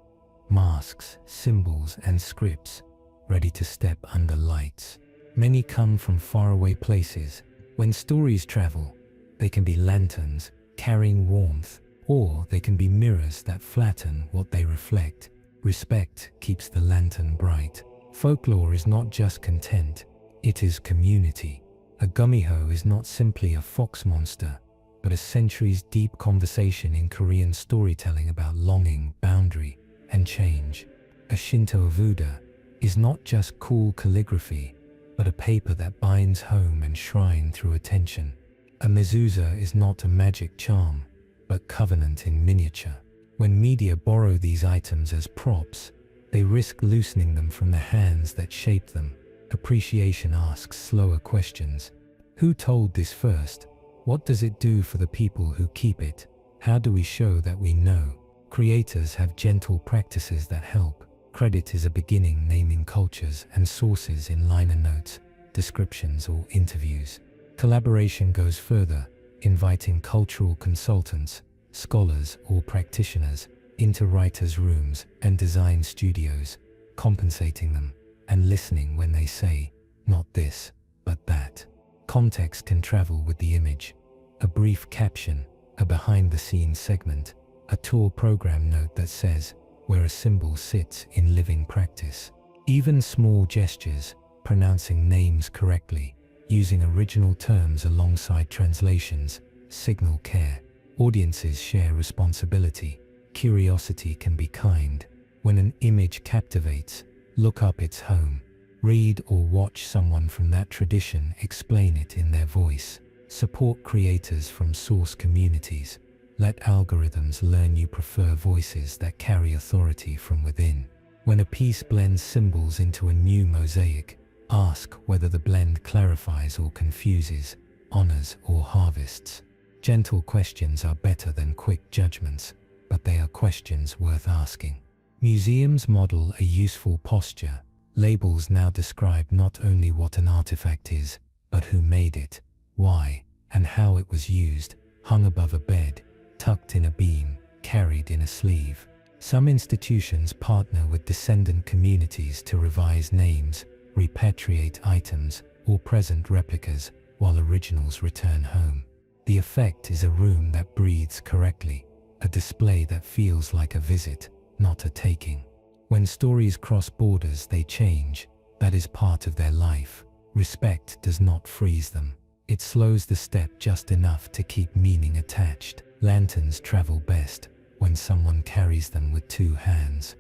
Masks, symbols, and scripts, ready to step under lights. Many come from faraway places. When stories travel, they can be lanterns, carrying warmth, or they can be mirrors that flatten what they reflect. Respect keeps the lantern bright. Folklore is not just content, it is community. A gumiho is not simply a fox monster, but a centuries-deep conversation in Korean storytelling about longing, boundary, and change. A Shinto Buddha is not just cool calligraphy, but a paper that binds home and shrine through attention. A mezuzah is not a magic charm, but covenant in miniature. When media borrow these items as props, they risk loosening them from the hands that shape them. Appreciation asks slower questions. Who told this first? What does it do for the people who keep it? How do we show that we know? Creators have gentle practices that help. Credit is a beginning, naming cultures and sources in liner notes, descriptions, or interviews. Collaboration goes further, inviting cultural consultants, scholars, or practitioners into writers' rooms and design studios, compensating them and listening when they say, not this, but that. Context can travel with the image. A brief caption, a behind-the-scenes segment, a tour program note that says where a symbol sits in living practice. Even small gestures, pronouncing names correctly, using original terms alongside translations, signal care. Audiences share responsibility. Curiosity can be kind. When an image captivates, look up its home. Read or watch someone from that tradition explain it in their voice. Support creators from source communities. Let algorithms learn you prefer voices that carry authority from within. When a piece blends symbols into a new mosaic, ask whether the blend clarifies or confuses, honors or harvests. Gentle questions are better than quick judgments, but they are questions worth asking. Museums model a useful posture. Labels now describe not only what an artifact is, but who made it, why, and how it was used, hung above a bed, tucked in a beam, carried in a sleeve. Some institutions partner with descendant communities to revise names, repatriate items, or present replicas, while originals return home. The effect is a room that breathes correctly, a display that feels like a visit, not a taking. When stories cross borders, they change. That is part of their life. Respect does not freeze them. It slows the step just enough to keep meaning attached. Lanterns travel best when someone carries them with two hands.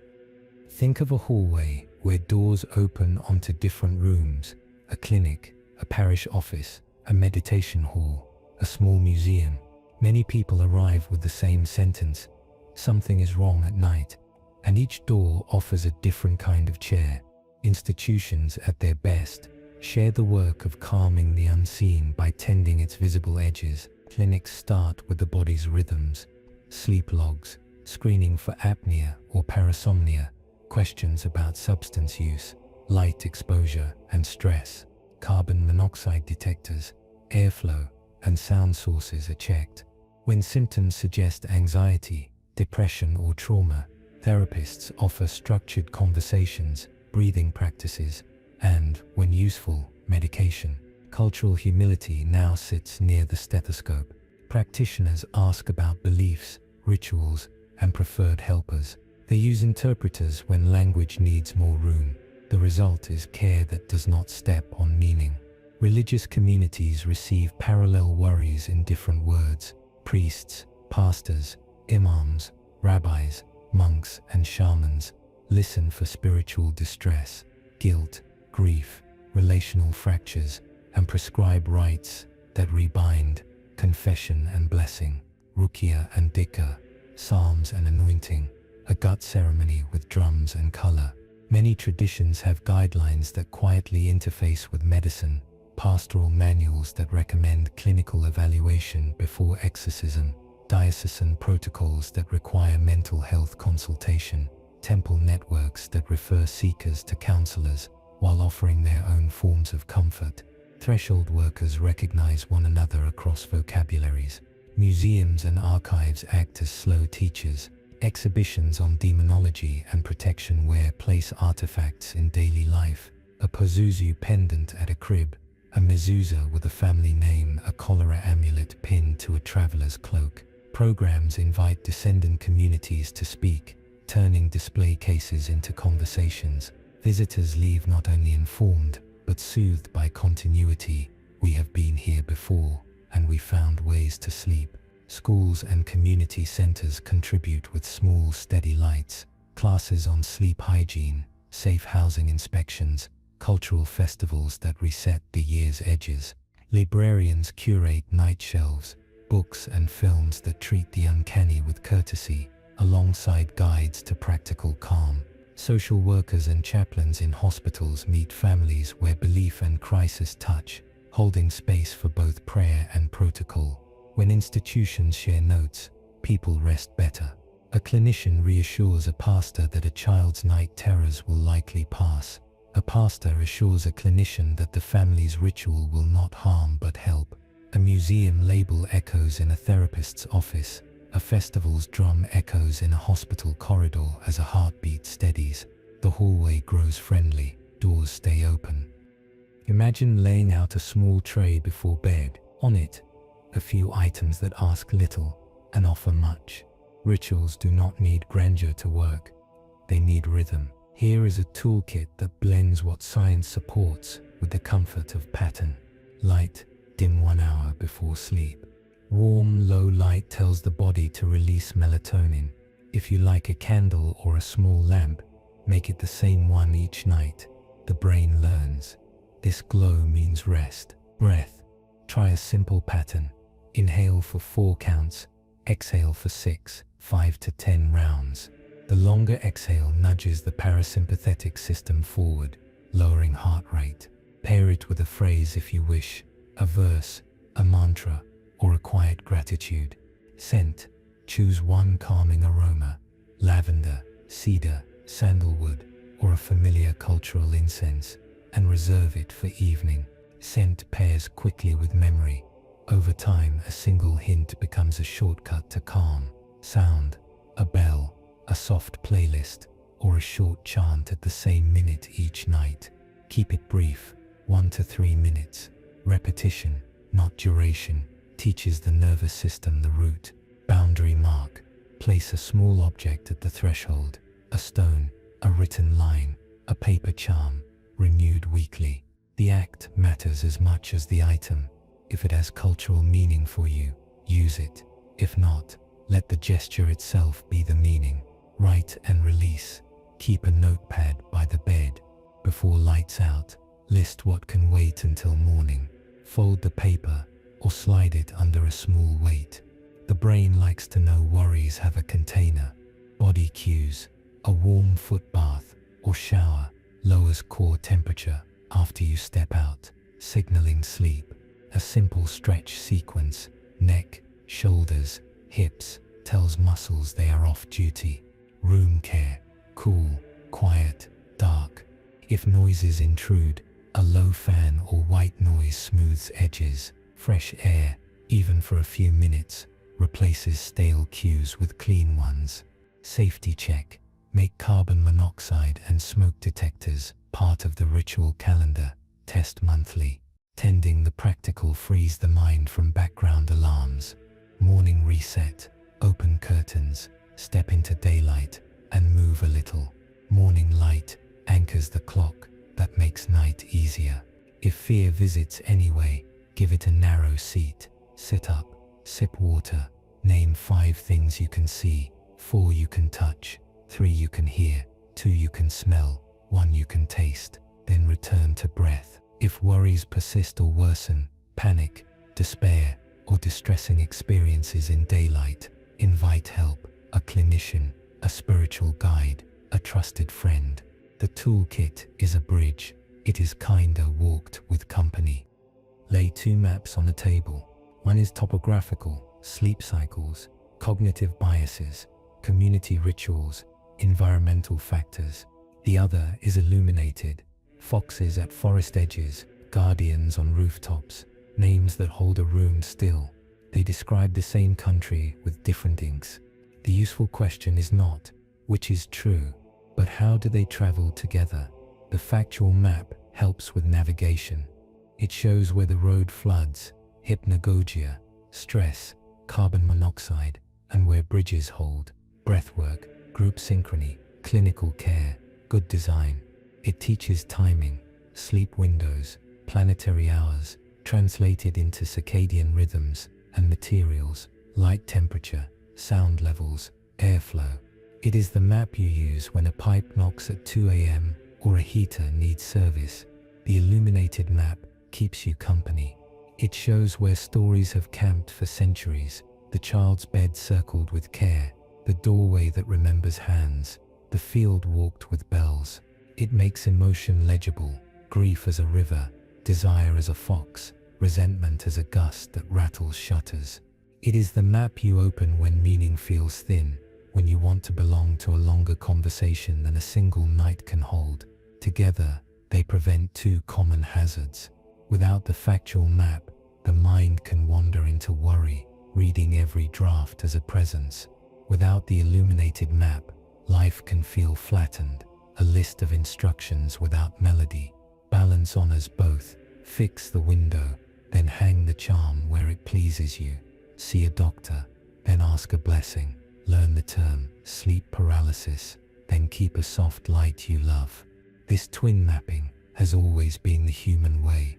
Think of a hallway where doors open onto different rooms, a clinic, a parish office, a meditation hall, a small museum. Many people arrive with the same sentence, "Something is wrong at night," and each door offers a different kind of chair. Institutions at their best share the work of calming the unseen by tending its visible edges. Clinics start with the body's rhythms, sleep logs, screening for apnea or parasomnia, questions about substance use, light exposure and stress. Carbon monoxide detectors, airflow, and sound sources are checked. When symptoms suggest anxiety, depression, or trauma, therapists offer structured conversations, breathing practices, and, when useful, medication. Cultural humility now sits near the stethoscope. Practitioners ask about beliefs, rituals, and preferred helpers. They use interpreters when language needs more room. The result is care that does not step on meaning. Religious communities receive parallel worries in different words. Priests, pastors, imams, rabbis, monks, and shamans listen for spiritual distress, guilt, grief, relational fractures, and prescribe rites that rebind, confession and blessing, ruqya and dhikr, psalms and anointing, a gut ceremony with drums and color. Many traditions have guidelines that quietly interface with medicine, pastoral manuals that recommend clinical evaluation before exorcism, diocesan protocols that require mental health consultation, temple networks that refer seekers to counselors while offering their own forms of comfort. Threshold workers recognize one another across vocabularies. Museums and archives act as slow teachers. Exhibitions on demonology and protection wear place artifacts in daily life. A Pazuzu pendant at a crib, a mezuzah with a family name, a cholera amulet pinned to a traveler's cloak. Programs invite descendant communities to speak, turning display cases into conversations. Visitors leave not only informed, but soothed by continuity. We have been here before, and we found ways to sleep. Schools and community centers contribute with small, steady lights. classes on sleep hygiene, safe housing inspections, cultural festivals that reset the year's edges. Librarians curate night shelves, books and films that treat the uncanny with courtesy, alongside guides to practical calm. Social workers and chaplains in hospitals meet families where belief and crisis touch, holding space for both prayer and protocol. When institutions share notes, people rest better. A clinician reassures a pastor that a child's night terrors will likely pass. A pastor assures a clinician that the family's ritual will not harm but help. A museum label echoes in a therapist's office. A festival's drum echoes in a hospital corridor as a heartbeat steadies. The hallway grows friendly, doors stay open. Imagine laying out a small tray before bed. On it, a few items that ask little and offer much. Rituals do not need grandeur to work. They need rhythm. Here is a toolkit that blends what science supports with the comfort of pattern. Light, dim 1 hour before sleep. Warm, low light tells the body to release melatonin. If you like a candle or a small lamp, make it the same one each night. The brain learns. This glow means rest. Breath. Try a simple pattern. Inhale for 4 counts. Exhale for 6, 5 to 10 rounds. The longer exhale nudges the parasympathetic system forward, lowering heart rate. Pair it with a phrase if you wish, a verse, a mantra, or a quiet gratitude. Scent. Choose one calming aroma, lavender, cedar, sandalwood, or a familiar cultural incense, and reserve it for evening. Scent pairs quickly with memory. Over time, a single hint becomes a shortcut to calm. Sound. A bell, a soft playlist, or a short chant at the same minute each night. Keep it brief, 1 to 3 minutes. Repetition, not duration, teaches the nervous system the route. Boundary mark. Place a small object at the threshold, a stone, a written line, a paper charm, renewed weekly. The act matters as much as the item. If it has cultural meaning for you, use it. If not, let the gesture itself be the meaning. Write and release. Keep a notepad by the bed. Before lights out, list what can wait until morning. Fold the paper or slide it under a small weight. The brain likes to know worries have a container. Body cues. A warm foot bath or shower lowers core temperature after you step out, signaling sleep. A simple stretch sequence, neck, shoulders, hips, tells muscles they are off duty. Room care, cool, quiet, dark. If noises intrude, a low fan or white noise smooths edges. Fresh air, even for a few minutes, replaces stale cues with clean ones. Safety check. Make carbon monoxide and smoke detectors part of the ritual calendar. Test monthly. Tending the practical frees the mind from background alarms. Morning reset. Open curtains, step into daylight, and move a little. Morning light anchors the clock that makes night easier. If fear visits anyway, give it a narrow seat. Sit up, sip water. Name 5 things you can see, 4 you can touch, 3 you can hear, 2 you can smell, 1 you can taste. Then return to breath. If worries persist or worsen, panic, despair, or distressing experiences in daylight, invite help, a clinician, a spiritual guide, a trusted friend. The toolkit is a bridge. It is kinder walked with company. Lay 2 maps on the table. One is topographical, sleep cycles, cognitive biases, community rituals, environmental factors. The other is illuminated. Foxes at forest edges, guardians on rooftops, names that hold a room still. They describe the same country with different inks. The useful question is not, which is true, but how do they travel together? The factual map helps with navigation. It shows where the road floods, hypnagogia, stress, carbon monoxide, and where bridges hold, breathwork, group synchrony, clinical care, good design. It teaches timing, sleep windows, planetary hours, translated into circadian rhythms and materials, light temperature, sound levels, airflow. It is the map you use when a pipe knocks at 2 a.m. or a heater needs service. The illuminated map keeps you company. It shows where stories have camped for centuries, the child's bed circled with care, the doorway that remembers hands, the field walked with bells. It makes emotion legible, grief as a river, desire as a fox, resentment as a gust that rattles shutters. It is the map you open when meaning feels thin, when you want to belong to a longer conversation than a single night can hold. Together, they prevent two common hazards. Without the factual map, the mind can wander into worry, reading every draft as a presence. Without the illuminated map, life can feel flattened, a list of instructions without melody. Balance honors both. Fix the window, then hang the charm where it pleases you. See a doctor, then ask a blessing. Learn the term sleep paralysis, then keep a soft light you love. This twin mapping has always been the human way.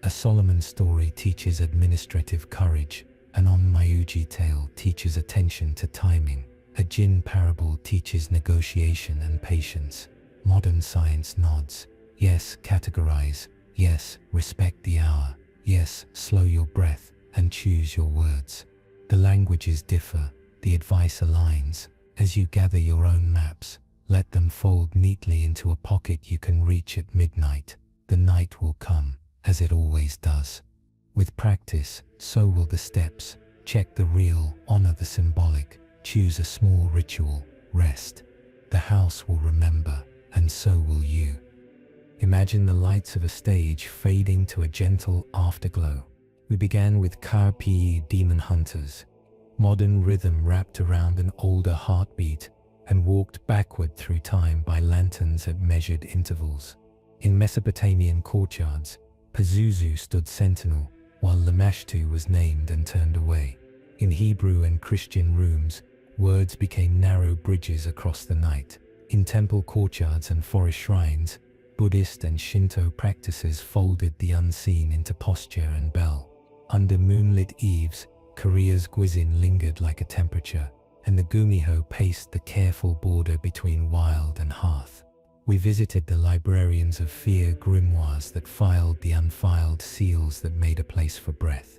A Solomon story teaches administrative courage. An Mayuji tale teaches attention to timing. A Jinn parable teaches negotiation and patience. Modern science nods. Yes, categorize. Yes, respect the hour. Yes, slow your breath and choose your words. The languages differ. The advice aligns. As you gather your own maps, let them fold neatly into a pocket you can reach at midnight. The night will come, as it always does. With practice, so will the steps. Check the real, honor the symbolic, choose a small ritual, rest. The house will remember, and so will you. Imagine the lights of a stage fading to a gentle afterglow. We began with KPOP Demon Hunters, modern rhythm wrapped around an older heartbeat, and walked backward through time by lanterns at measured intervals. In Mesopotamian courtyards, Pazuzu stood sentinel, while Lamashtu was named and turned away. In Hebrew and Christian rooms, words became narrow bridges across the night. In temple courtyards and forest shrines, Buddhist and Shinto practices folded the unseen into posture and bell. Under moonlit eaves, Korea's guisin lingered like a temperature, and the gumiho paced the careful border between wild and hearth. We visited the librarians of fear grimoires that filed the unfiled seals that made a place for breath.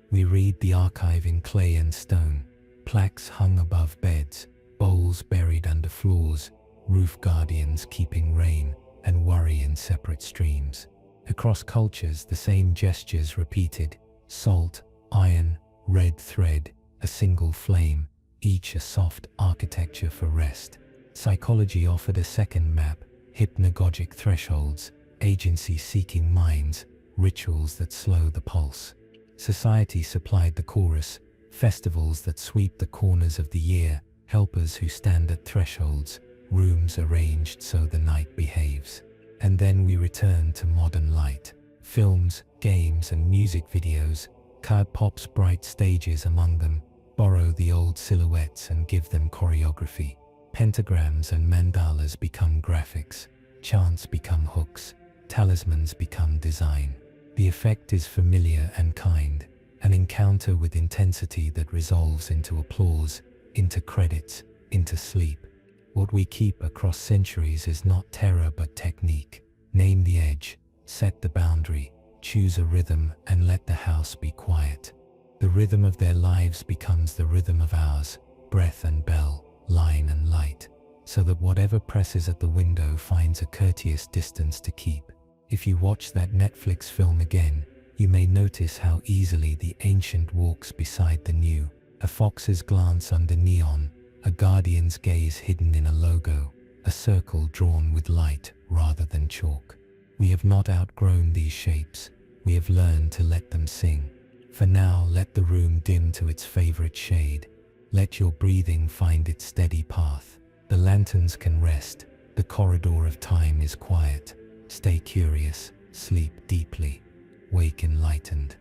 We read the archive in clay and stone, plaques hung above beds, bowls buried under floors, roof guardians keeping rain and worry in separate streams. Across cultures, the same gestures repeated: salt, iron, red thread, a single flame, each a soft architecture for rest. Psychology offered a second map: hypnagogic thresholds, agency-seeking minds, rituals that slow the pulse. Society supplied the chorus: festivals that sweep the corners of the year, helpers who stand at thresholds, rooms arranged so the night behaves. And then we return to modern light. Films, games and music videos, KPOP's bright stages among them, borrow the old silhouettes and give them choreography. Pentagrams and mandalas become graphics, chants become hooks, talismans become design. The effect is familiar and kind, an encounter with intensity that resolves into applause, into credits, into sleep. What we keep across centuries is not terror but technique. Name the edge, set the boundary, choose a rhythm and let the house be quiet. The rhythm of their lives becomes the rhythm of ours, breath and bell, line and light, so that whatever presses at the window finds a courteous distance to keep. If you watch that Netflix film again, you may notice how easily the ancient walks beside the new, a fox's glance under neon, a guardian's gaze hidden in a logo, a circle drawn with light rather than chalk. We have not outgrown these shapes, we have learned to let them sing. For now, let the room dim to its favorite shade. Let your breathing find its steady path. The lanterns can rest, the corridor of time is quiet. Stay curious, sleep deeply, wake enlightened.